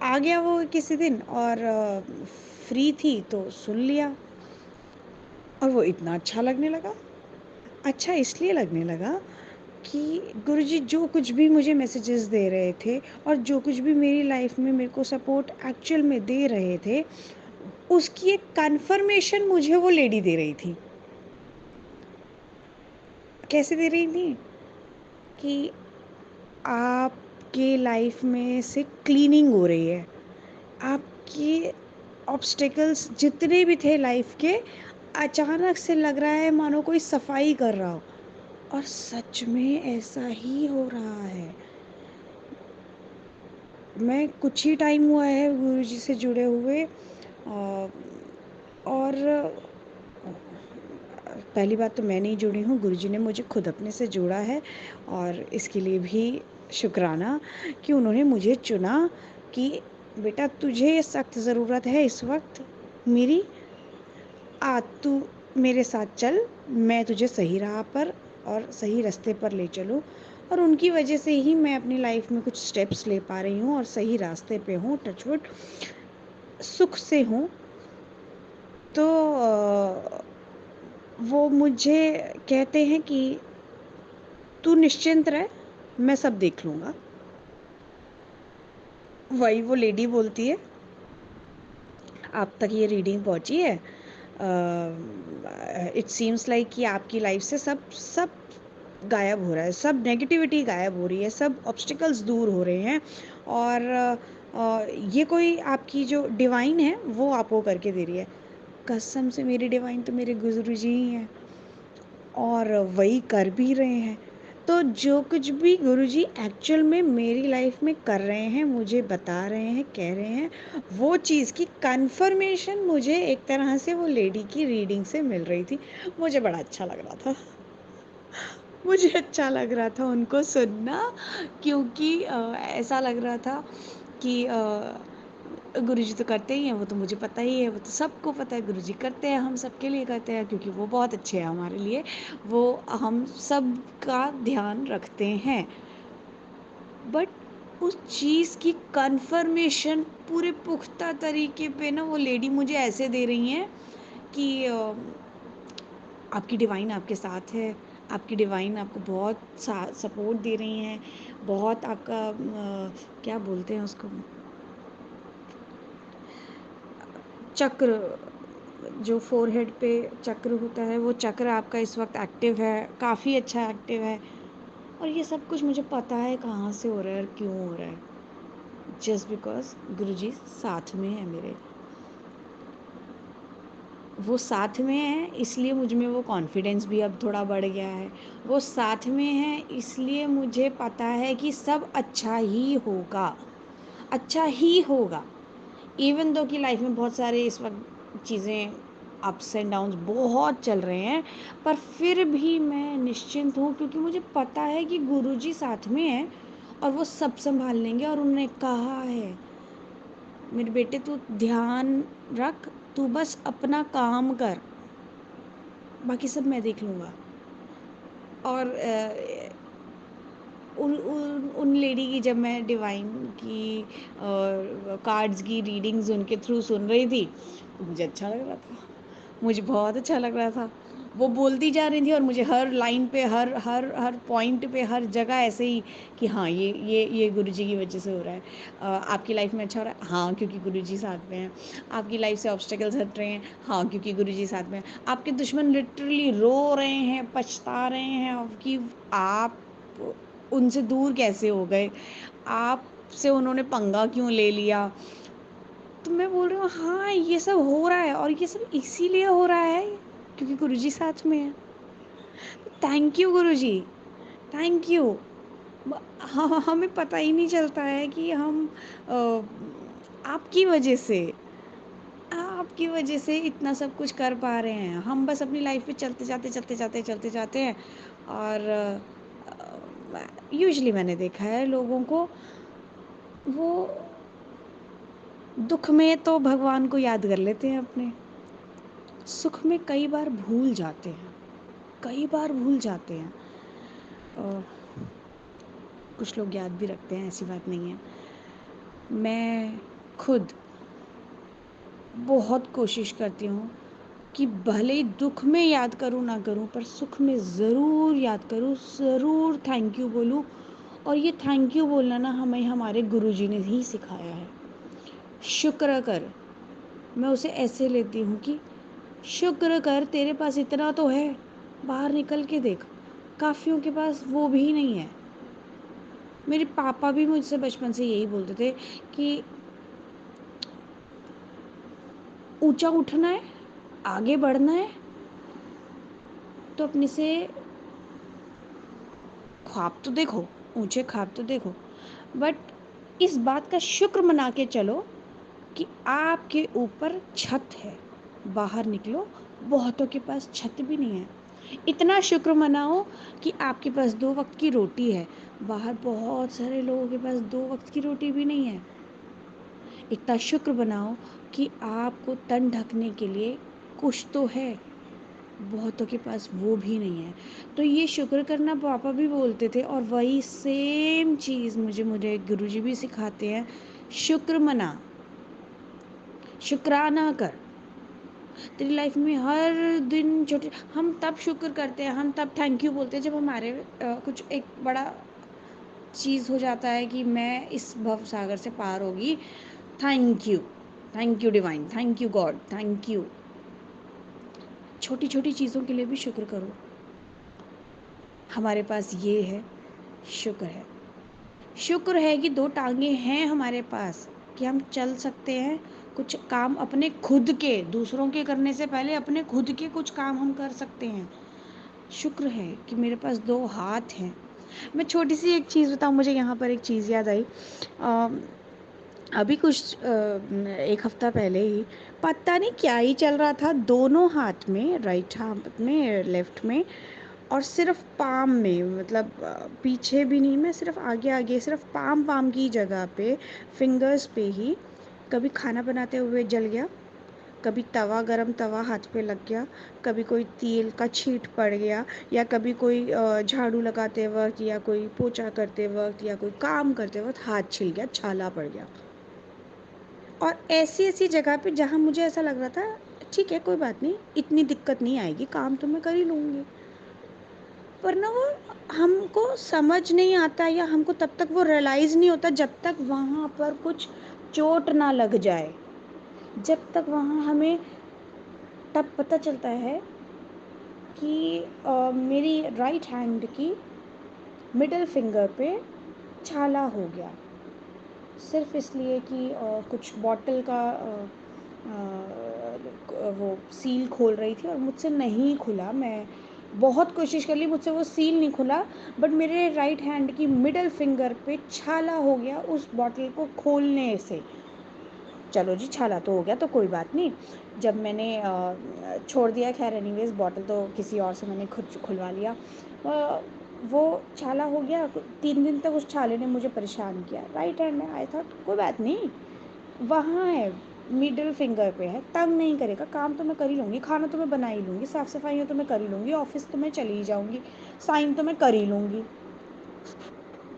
S3: आ गया वो किसी दिन और फ्री थी तो सुन लिया, और वो इतना अच्छा लगने लगा। अच्छा इसलिए लगने लगा कि गुरुजी जो कुछ भी मुझे मैसेजेस दे रहे थे और जो कुछ भी मेरी लाइफ में मेरे को सपोर्ट एक्चुअल में दे रहे थे, उसकी एक कन्फर्मेशन मुझे वो लेडी दे रही थी। कैसे दे रही थी कि आपके लाइफ में से क्लीनिंग हो रही है, आपके ऑब्स्टेकल्स जितने भी थे लाइफ के, अचानक से लग रहा है मानो कोई सफाई कर रहा हो। और सच में ऐसा ही हो रहा है। मैं कुछ ही टाइम हुआ है गुरुजी से जुड़े हुए, और पहली बात तो मैं नहीं जुड़ी हूँ, गुरुजी ने मुझे खुद अपने से जोड़ा है, और इसके लिए भी शुक्राना कि उन्होंने मुझे चुना कि बेटा तुझे सख्त ज़रूरत है इस वक्त मेरी, तू मेरे साथ चल, मैं तुझे सही राह पर और सही रास्ते पर ले चलूँ। और उनकी वजह से ही मैं अपनी लाइफ में कुछ स्टेप्स ले पा रही हूँ और सही रास्ते पे हूँ, टचवुड सुख से हूँ। तो वो मुझे कहते हैं कि तू निश्चिंत रह, मैं सब देख लूँगा। वही वो लेडी बोलती है, आप तक ये रीडिंग पहुँची है, इट सीम्स लाइक कि आपकी लाइफ से सब सब गायब हो रहा है, सब नेगेटिविटी गायब हो रही है, सब ऑब्स्टिकल्स दूर हो रहे हैं। और ये कोई आपकी जो डिवाइन है वो आपको करके दे रही है। कसम से मेरी डिवाइन तो मेरे गुरु जी ही हैं और वही कर भी रहे हैं। तो जो कुछ भी गुरुजी एक्चुअल में मेरी लाइफ में कर रहे हैं, मुझे बता रहे हैं, कह रहे हैं, वो चीज़ की कन्फर्मेशन मुझे एक तरह से वो लेडी की रीडिंग से मिल रही थी। मुझे बड़ा अच्छा लग रहा था। मुझे अच्छा लग रहा था उनको सुनना, क्योंकि ऐसा लग रहा था कि गुरुजी तो करते ही हैं, वो तो मुझे पता ही है, वो तो सबको पता है गुरुजी करते हैं, हम सबके लिए करते हैं, क्योंकि वो बहुत अच्छे हैं हमारे लिए, वो हम सब का ध्यान रखते हैं। बट उस चीज़ की कन्फर्मेशन पूरे पुख्ता तरीके पे ना वो लेडी मुझे ऐसे दे रही हैं कि आपकी डिवाइन आपके साथ है, आपकी डिवाइन आपको बहुत सपोर्ट दे रही हैं, बहुत आपका क्या बोलते हैं उसको, चक्र, जो फोरहेड पे चक्र होता है, वो चक्र आपका इस वक्त एक्टिव है, काफ़ी अच्छा एक्टिव है। और ये सब कुछ मुझे पता है कहाँ से हो रहा है और क्यों हो रहा है। जस्ट बिकॉज गुरुजी साथ में है मेरे, वो साथ में है इसलिए मुझ में वो कॉन्फिडेंस भी अब थोड़ा बढ़ गया है। वो साथ में है इसलिए मुझे पता है कि सब अच्छा ही होगा, अच्छा ही होगा। इवन दो कि लाइफ में बहुत सारे इस वक्त चीज़ें अप्स एंड डाउन्स बहुत चल रहे हैं, पर फिर भी मैं निश्चिंत हूँ, क्योंकि मुझे पता है कि गुरुजी साथ में है और वो सब संभाल लेंगे। और उन्होंने कहा है, मेरे बेटे तू ध्यान रख, तू बस अपना काम कर, बाकी सब मैं देख लूँगा। और उन लेडी की जब मैं डिवाइन की कार्ड्स की रीडिंग्स उनके थ्रू सुन रही थी, तो मुझे अच्छा लग रहा था, मुझे बहुत अच्छा लग रहा था। वो बोलती जा रही थी और मुझे हर लाइन पे, हर हर हर पॉइंट पे, हर जगह ऐसे ही कि हाँ ये गुरुजी की वजह से हो रहा है। आपकी लाइफ में अच्छा हो रहा है, हाँ क्योंकि गुरुजी साथ में हैं। आपकी लाइफ से ऑब्स्टेकल्स हट रहे हैं, हाँ क्योंकि गुरुजी साथ में हैं। आपके दुश्मन लिटरली रो रहे हैं, पछता रहे हैं कि आप उनसे दूर कैसे हो गए, आपसे उन्होंने पंगा क्यों ले लिया। तो मैं बोल रही हूँ हाँ ये सब हो रहा है, और ये सब इसीलिए हो रहा है क्योंकि गुरुजी साथ में है। Thank you Guruji, thank you. हाँ, हमें पता ही नहीं चलता है कि हम आपकी वजह से, आपकी वजह से इतना सब कुछ कर पा रहे हैं। हम बस अपनी लाइफ में चलते जाते हैं। और यूजुअली मैंने देखा है लोगों को, वो दुख में तो भगवान को याद कर लेते हैं अपने, सुख में कई बार भूल जाते हैं, कई बार भूल जाते हैं। अ, कुछ लोग याद भी रखते हैं, ऐसी बात नहीं है। मैं खुद बहुत कोशिश करती हूँ कि भले ही दुख में याद करूँ ना करूँ, पर सुख में ज़रूर याद करूँ, ज़रूर थैंक यू बोलूँ। और ये थैंक यू बोलना ना हमें हमारे गुरुजी ने ही सिखाया है। शुक्र कर, मैं उसे ऐसे लेती हूँ कि शुक्र कर, तेरे पास इतना तो है, बाहर निकल के देख, काफ़ियों के पास वो भी नहीं है। मेरे पापा भी मुझसे बचपन से यही बोलते थे कि ऊंचा उठना है, आगे बढ़ना है, तो अपने से ख्वाब तो देखो, ऊंचे ख्वाब तो देखो, बट इस बात का शुक्र मना के चलो कि आपके ऊपर छत है। बाहर निकलो, बहुतों के पास छत भी नहीं है। इतना शुक्र मनाओ कि आपके पास 2 वक्त की रोटी है, बाहर बहुत सारे लोगों के पास 2 वक्त की रोटी भी नहीं है। इतना शुक्र बनाओ कि आपको तन ढकने के लिए कुछ तो है, बहुतों के पास वो भी नहीं है। तो ये शुक्र करना पापा भी बोलते थे, और वही सेम चीज़ मुझे मुझे गुरुजी भी सिखाते हैं। शुक्र मना, शुक्राना कर। तेरी लाइफ में हर दिन छोटे, हम तब शुक्र करते हैं, हम तब थैंक यू बोलते हैं जब हमारे कुछ एक बड़ा चीज़ हो जाता है कि मैं इस भव सागर से पार होगी। Thank you divine, thank you God, thank you. छोटी छोटी चीज़ों के लिए भी शुक्र करो। हमारे पास ये है, शुक्र है। शुक्र है कि 2 टाँगें हैं हमारे पास, कि हम चल सकते हैं, कुछ काम अपने खुद के, दूसरों के करने से पहले अपने खुद के कुछ काम हम कर सकते हैं। शुक्र है कि मेरे पास 2 हाथ हैं। मैं छोटी-सी एक चीज़ बताऊँ, मुझे यहाँ पर एक चीज़ याद आई। अ, अभी कुछ 1 हफ़्ता पहले ही पता नहीं क्या ही चल रहा था, दोनों हाथ में, राइट हाथ में, लेफ्ट में, और सिर्फ पाम में, मतलब पीछे भी नहीं, मैं सिर्फ आगे आगे, सिर्फ पाम पाम की जगह पे, फिंगर्स पे ही, कभी खाना बनाते हुए जल गया, कभी तवा, गरम तवा हाथ पे लग गया, कभी कोई तेल का छींट पड़ गया, या कभी कोई झाड़ू लगाते वक्त, या कोई पोछा करते वक्त, या कोई काम करते वक्त हाथ छिल गया, छाला पड़ गया। और ऐसी ऐसी जगह पे जहाँ मुझे ऐसा लग रहा था ठीक है, कोई बात नहीं, इतनी दिक्कत नहीं आएगी, काम तो मैं कर ही लूँगी। पर ना वो हमको समझ नहीं आता, या हमको तब तक वो रियलाइज़ नहीं होता जब तक वहाँ पर कुछ चोट ना लग जाए। जब तक वहाँ हमें तब पता चलता है कि मेरी राइट हैंड की मिडल फिंगर पे छाला हो गया। सिर्फ़ इसलिए कि कुछ बॉटल का वो सील खोल रही थी और मुझसे नहीं खुला। मैं बहुत कोशिश कर ली, मुझसे वो सील नहीं खुला, बट मेरे राइट हैंड की मिडल फिंगर पे छाला हो गया उस बॉटल को खोलने से। चलो जी, छाला तो हो गया तो कोई बात नहीं। जब मैंने छोड़ दिया, खैर एनीवेज़ बॉटल तो किसी और से मैंने खुद खुलवा लिया। वो छाला हो गया, 3 दिन तक उस छाले ने मुझे परेशान किया। राइट हैंड में, आई थॉट कोई बात नहीं, वहाँ है, मिडल फिंगर पे है, तंग नहीं करेगा, काम तो मैं कर ही लूँगी, खाना तो मैं बना ही लूँगी, साफ़-सफाइयाँ तो मैं कर ही लूँगी, ऑफ़िस तो मैं चली ही जाऊँगी, साइन तो मैं कर ही लूँगी।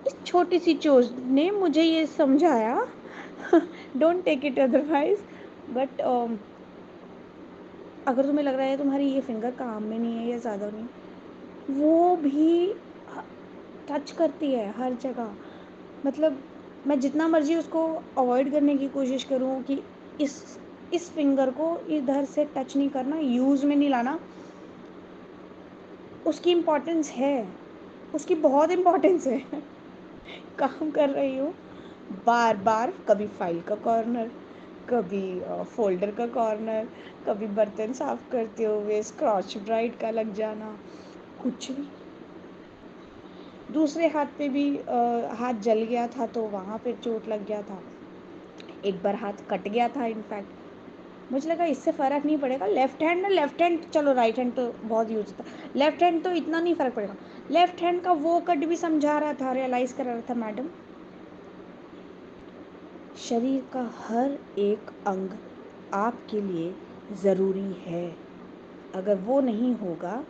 S3: इस छोटी-सी चोट ने मुझे ये समझाया, don't take it otherwise, but अगर तुम्हें लग रहा है तुम्हारी ये फिंगर काम में नहीं है या ज़्यादा नहीं, वो भी टच करती है हर जगह। मतलब मैं जितना मर्ज़ी उसको अवॉइड करने की कोशिश करूँ कि इस इस फिंगर को इधर से टच नहीं करना, यूज़ में नहीं लाना, उसकी इम्पोर्टेंस है, उसकी बहुत इम्पोर्टेंस है। काम कर रही हूँ, बार-बार, कभी फाइल का कॉर्नर, कभी फ़ोल्डर का कॉर्नर, कभी बर्तन साफ़ करते हुए स्क्रॉच ब्राइट का लग जाना, कुछ भी। दूसरे हाथ पे भी हाथ जल गया था तो वहाँ पे चोट लग गया था। एक बार हाथ कट गया था इनफैक्ट। मुझे लगा इससे फ़र्क नहीं पड़ेगा, लेफ्ट हैंड चलो, राइट हैंड तो बहुत यूज़ होता है। लेफ्ट हैंड तो इतना नहीं फ़र्क पड़ेगा। लेफ्ट हैंड का वो कट भी समझा रहा था, रियलाइज़ करा रहा था, मैडम शरीर का हर एक अंग आपके लिए ज़रूरी है। अगर वो नहीं होगा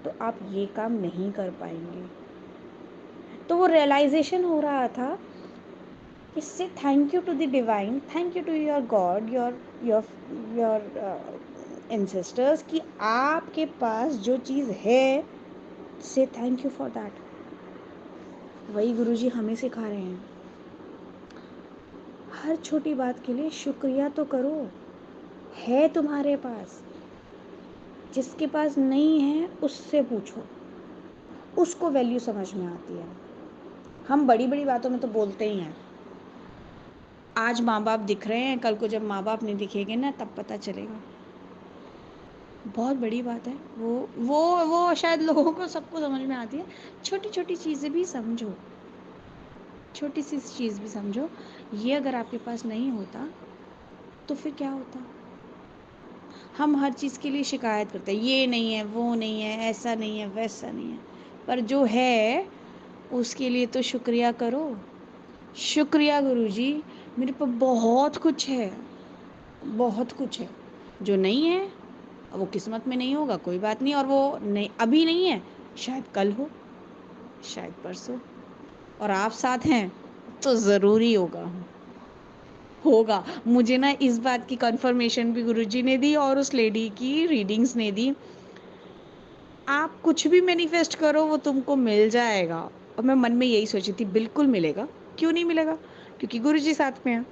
S3: तो आप ये काम नहीं कर पाएँगे। तो वो रियलाइज़ेशन हो रहा था, इससे thank you to the divine, thank you to your god, your ancestors, कि आपके पास जो चीज़ है, से थैंक यू फॉर दैट। वही गुरुजी हमें सिखा रहे हैं। हर छोटी बात के लिए शुक्रिया तो करो, है तुम्हारे पास। जिसके पास नहीं है उससे पूछो, उसको वैल्यू समझ में आती है। हम बड़ी बड़ी बातों में तो बोलते ही हैं, आज माँ बाप दिख रहे हैं, कल को जब माँ बाप नहीं दिखेंगे ना, तब पता चलेगा। बहुत बड़ी बात है वो शायद लोगों को, सबको समझ में आती है। छोटी छोटी चीज़ें भी समझो, छोटी सी चीज़ भी समझो। ये अगर आपके पास नहीं होता तो फिर क्या होता। हम हर चीज़ के लिए शिकायत करते हैं, ये नहीं है, वो नहीं है, ऐसा नहीं है, वैसा नहीं है, पर जो है उसके लिए तो शुक्रिया करो। शुक्रिया गुरुजी, मेरे पास बहुत कुछ है, बहुत कुछ है। जो नहीं है वो किस्मत में नहीं होगा, कोई बात नहीं, और वो नहीं, अभी नहीं है, शायद कल हो, शायद परसों, और आप साथ हैं तो ज़रूरी होगा। मुझे ना इस बात की कंफर्मेशन भी गुरुजी ने दी और उस लेडी की रीडिंग्स ने दी। आप कुछ भी मैनिफेस्ट करो वो तुमको मिल जाएगा। और मैं मन में यही सोची थी, बिल्कुल मिलेगा, क्यों नहीं मिलेगा, क्योंकि गुरुजी साथ में हैं।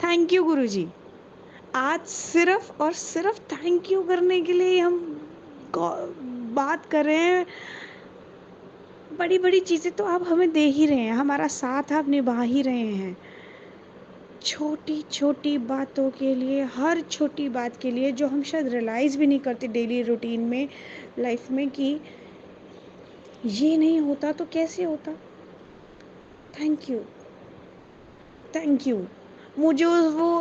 S3: थैंक यू गुरुजी। आज सिर्फ और सिर्फ थैंक यू करने के लिए हम बात कर रहे हैं। बड़ी बड़ी चीज़ें तो आप हमें दे ही रहे हैं, हमारा साथ आप निभा ही रहे हैं। छोटी छोटी बातों के लिए, हर छोटी बात के लिए जो हम शायद रियलाइज़ भी नहीं करते डेली रूटीन में, लाइफ में, कि ये नहीं होता तो कैसे होता। Thank you, thank you. मुझे वो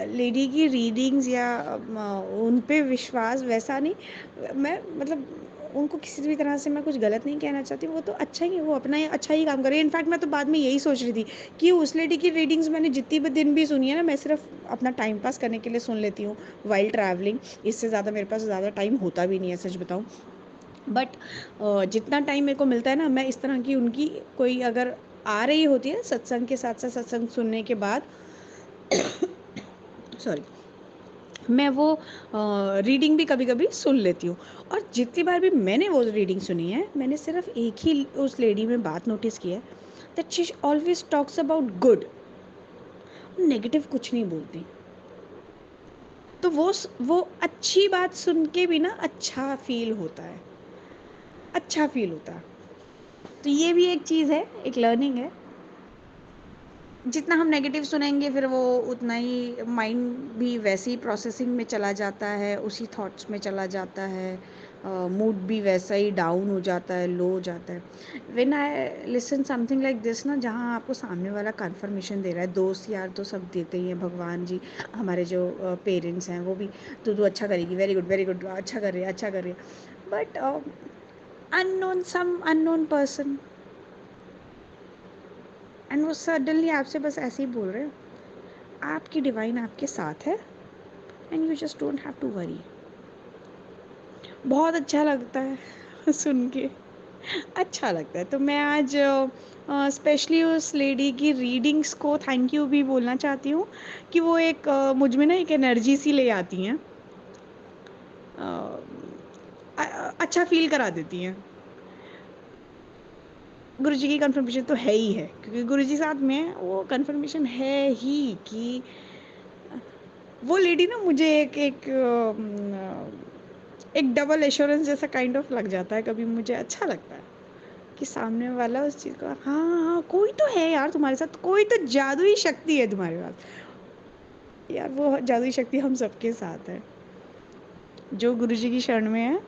S3: लेडी की रीडिंग्स या उन पे विश्वास वैसा नहीं, मैं मतलब उनको किसी भी तरह से मैं कुछ गलत नहीं कहना चाहती, वो तो अच्छा ही है, वो अपना अच्छा ही काम कर रही है। इनफैक्ट मैं तो बाद में यही सोच रही थी कि उस लेडी की रीडिंग्स मैंने जितनी भी दिन भी सुनी है ना, मैं सिर्फ अपना टाइम पास करने के लिए सुन लेती हूँ वाइल ट्रैवलिंग। इससे ज़्यादा मेरे पास ज़्यादा टाइम होता भी नहीं है, सच बताऊँ। बट जितना टाइम मेरे को मिलता है ना, मैं इस तरह की उनकी कोई अगर आ रही होती है सत्संग के साथ साथ, सत्संग सुनने के बाद सॉरी, मैं वो रीडिंग भी कभी कभी सुन लेती हूँ। और जितनी बार भी मैंने वो रीडिंग सुनी है, मैंने सिर्फ एक ही उस लेडी में बात नोटिस की है, that she always talks about good, negative कुछ नहीं बोलती। तो वो अच्छी बात सुन के भी ना अच्छा फील होता है, अच्छा फील होता है। तो ये भी एक चीज़ है, एक लर्निंग है। जितना हम नेगेटिव सुनेंगे फिर वो उतना ही माइंड भी वैसी प्रोसेसिंग में चला जाता है, उसी थॉट्स में चला जाता है, मूड भी वैसा ही डाउन हो जाता है, लो हो जाता है। When I listen something like this ना, जहाँ आपको सामने वाला कंफर्मेशन दे रहा है, दोस्त यार तो सब देते ही हैं, भगवान जी, हमारे जो पेरेंट्स हैं वो भी, तू अच्छा करेगी, वेरी गुड, अच्छा कर रही है, अच्छा कर रही है। But unknown, some unknown person, and वो सडनली आपसे बस ऐसे ही बोल रहे हैं, आपकी डिवाइन आपके साथ है, and you just don't have to worry. बहुत अच्छा लगता है सुन के, अच्छा लगता है। तो मैं आज स्पेशली उस लेडी की रीडिंग्स को थैंक यू भी बोलना चाहती हूँ, कि वो एक मुझ में ना एक एनर्जी सी ले आती हैं, अच्छा फील करा देती हैं। गुरुजी की कंफर्मेशन तो है ही है, क्योंकि गुरुजी साथ में है, वो कंफर्मेशन है ही कि वो लेडी ना मुझे एक डबल एश्योरेंस जैसा काइंड ऑफ लग जाता है। कभी मुझे अच्छा लगता है कि सामने वाला उस चीज़ को, हाँ हाँ कोई तो है यार तुम्हारे साथ, कोई तो जादुई शक्ति है तुम्हारे पास। यार वो जादुई शक्ति हम सबके साथ है। जो गुरुजी की शरण में है,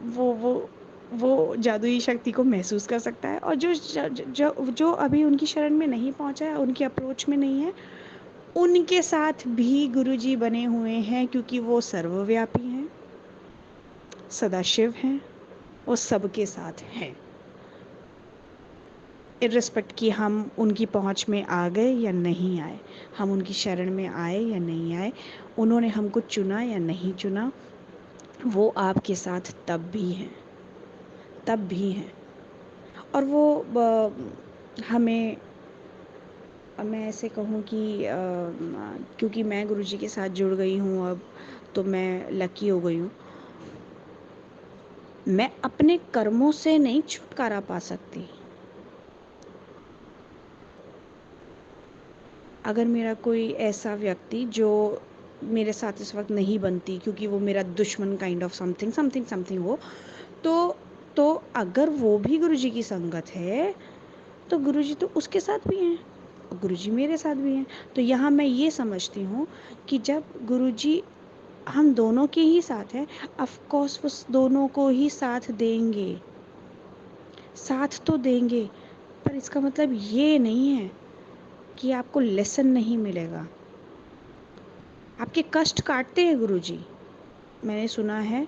S3: वो वो जादुई शक्ति को महसूस कर सकता है। और जो अभी उनकी शरण में नहीं पहुंचा है, उनकी अप्रोच में नहीं है, उनके साथ भी गुरुजी बने हुए हैं, क्योंकि वो सर्वव्यापी हैं, सदाशिव हैं, वो सबके साथ हैं। इर्रिस्पेक्ट कि हम उनकी पहुंच में आ गए या नहीं आए, हम उनकी शरण में आए या नहीं आए, उन्होंने हमको चुना या नहीं चुना, वो आपके साथ तब भी हैं, तब भी हैं। और वो हमें, मैं ऐसे कहूँ कि क्योंकि मैं गुरुजी के साथ जुड़ गई हूँ अब, तो मैं लकी हो गई हूँ। मैं अपने कर्मों से नहीं छुटकारा पा सकती। अगर मेरा कोई ऐसा व्यक्ति जो मेरे साथ इस वक्त नहीं बनती, क्योंकि वो मेरा दुश्मन kind of something something something हो, तो अगर वो भी गुरुजी की संगत है, तो गुरुजी तो उसके साथ भी हैं और गुरुजी मेरे साथ भी हैं। तो यहाँ मैं ये समझती हूँ कि जब गुरुजी हम दोनों के ही साथ हैं, ऑफ कोर्स वो दोनों को ही साथ देंगे, साथ तो देंगे, पर इसका मतलब ये नहीं है कि आपको लेसन नहीं मिलेगा। आपके कष्ट काटते हैं गुरुजी, मैंने सुना है,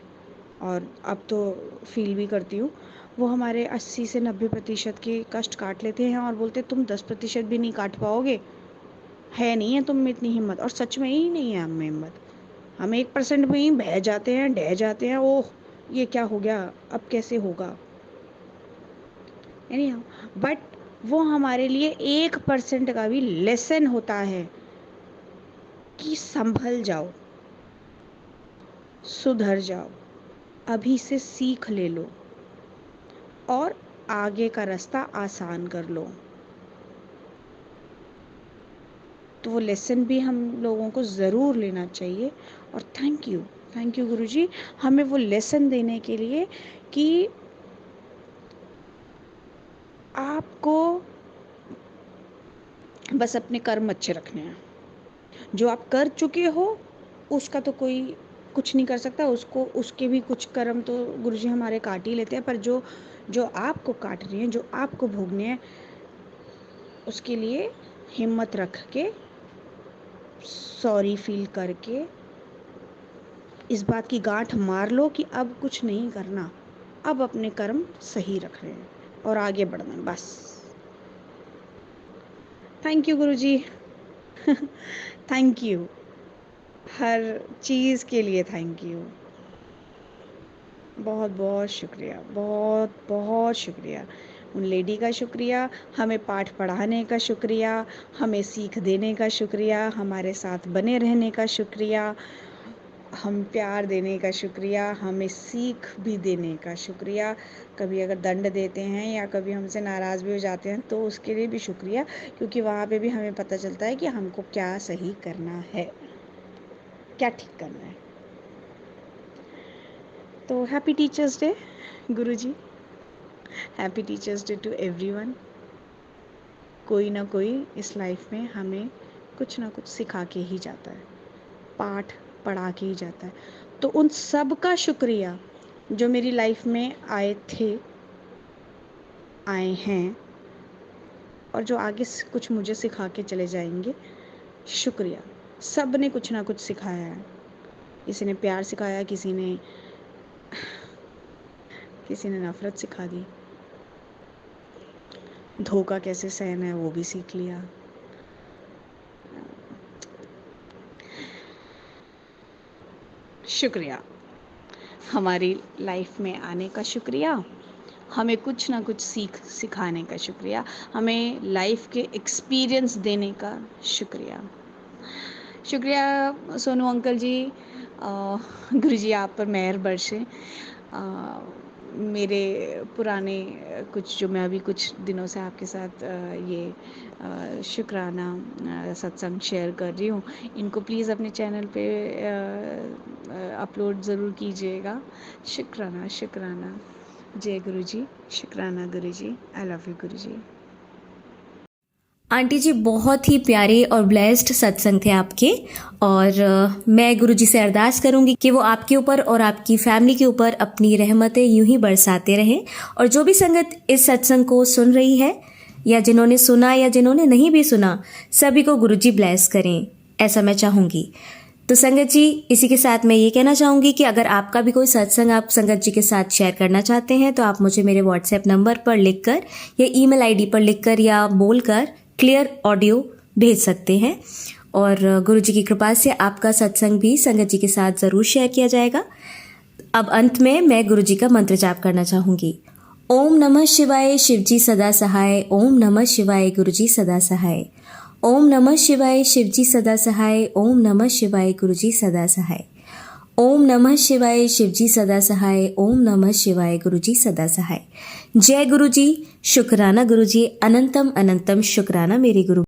S3: और अब तो फील भी करती हूँ। वो हमारे 80 से 90% के कष्ट काट लेते हैं और बोलते तुम 10% भी नहीं काट पाओगे, है नहीं है तुम में इतनी हिम्मत। और सच में ही नहीं है हम में हिम्मत, हम 1% में ही बह जाते हैं, ढह जाते हैं, ओह ये क्या हो गया, अब कैसे होगा। यानी बट वो हमारे लिए 1% का भी लेसन होता है कि संभल जाओ, सुधर जाओ, अभी से सीख ले लो और आगे का रास्ता आसान कर लो। तो वो लेसन भी हम लोगों को ज़रूर लेना चाहिए। और थैंक यू गुरुजी, हमें वो लेसन देने के लिए कि आपको बस अपने कर्म अच्छे रखने हैं। जो आप कर चुके हो उसका तो कोई कुछ नहीं कर सकता, उसको उसके भी कुछ कर्म तो गुरुजी हमारे काट ही लेते हैं, पर जो जो आपको काट रही हैं, जो आपको भोगने हैं, उसके लिए हिम्मत रख के, सॉरी फील करके इस बात की गांठ मार लो कि अब कुछ नहीं करना, अब अपने कर्म सही रखने हैं और आगे बढ़ना है बस। Thank you Guruji. Thank you, हर चीज़ के लिए थैंक यू। बहुत बहुत शुक्रिया, बहुत बहुत शुक्रिया। उन लेडी का शुक्रिया, हमें पाठ पढ़ाने का शुक्रिया, हमें सीख देने का शुक्रिया, हमारे साथ बने रहने का शुक्रिया, हम प्यार देने का शुक्रिया, हमें सीख भी देने का शुक्रिया। कभी अगर दंड देते हैं या कभी हमसे नाराज़ भी हो जाते हैं तो उसके लिए भी शुक्रिया, क्योंकि वहाँ पे भी हमें पता चलता है कि हमको क्या सही करना है, क्या ठीक करना है। तो happy teachers day guruji, happy teachers day to everyone. कोई ना कोई इस लाइफ में हमें कुछ ना कुछ सिखा के ही जाता है, पाठ पढ़ा के ही जाता है। तो उन सब का शुक्रिया जो मेरी लाइफ में आए थे, आए हैं और जो आगे कुछ मुझे सिखा के चले जाएंगे, शुक्रिया। सब ने कुछ ना कुछ सिखाया है। किसी ने प्यार सिखाया, किसी ने नफ़रत सिखा दी, धोखा कैसे सहना है वो भी सीख लिया। शुक्रिया, हमारी लाइफ में आने का शुक्रिया, हमें कुछ ना कुछ सिखाने का शुक्रिया, हमें लाइफ के एक्सपीरियंस देने का शुक्रिया। शुक्रिया सोनू अंकल जी, गुरुजी आप पर मेहर बरसे। मेरे पुराने कुछ जो मैं अभी कुछ दिनों से आपके साथ ये शुक्राना सत्संग शेयर कर रही हूँ, इनको प्लीज़ अपने चैनल पे अपलोड ज़रूर कीजिएगा। शुक्राना शुक्राना। जय गुरुजी, शुक्राना Guruji, I love you Guruji.
S1: Auntie जी बहुत ही प्यारे और ब्लेस्ड सत्संग थे आपके, और मैं गुरुजी से अरदास करूंगी कि वो आपके ऊपर और आपकी फैमिली के ऊपर अपनी रहमतें यूं ही बरसाते रहें। और जो भी संगत इस सत्संग को सुन रही है या जिन्होंने सुना या जिन्होंने नहीं भी सुना, सभी को गुरुजी ब्लेस करें, ऐसा मैं चाहूंगी। तो संगत जी, इसी के साथ मैं ये कहना चाहूंगी कि अगर आपका भी कोई सत्संग आप संगत जी के साथ शेयर करना चाहते हैं तो आप मुझे मेरे व्हाट्सएप नंबर पर लिखकर या ईमेल आईडी पर लिखकर या बोलकर क्लियर ऑडियो भेज सकते हैं, और गुरुजी की कृपा से आपका सत्संग भी संगत जी के साथ ज़रूर शेयर किया जाएगा। अब अंत में मैं गुरुजी का मंत्र जाप करना चाहूँगी। ओम नमः शिवाय, शिवजी सदा सहाय। ओम नमः शिवाय, गुरुजी सदा सहाय। ओम नमः शिवाय, शिवजी सदा सहाय। ओम नमः शिवाय, गुरुजी सदा सहाय। ओम नमः शिवाय, शिवजी सदा सहाय। ओम नमः शिवाय, गुरुजी सदा सहाय। जय गुरुजी, शुक्राना गुरुजी, अनंतम अनंतम शुक्राना मेरे गुरु।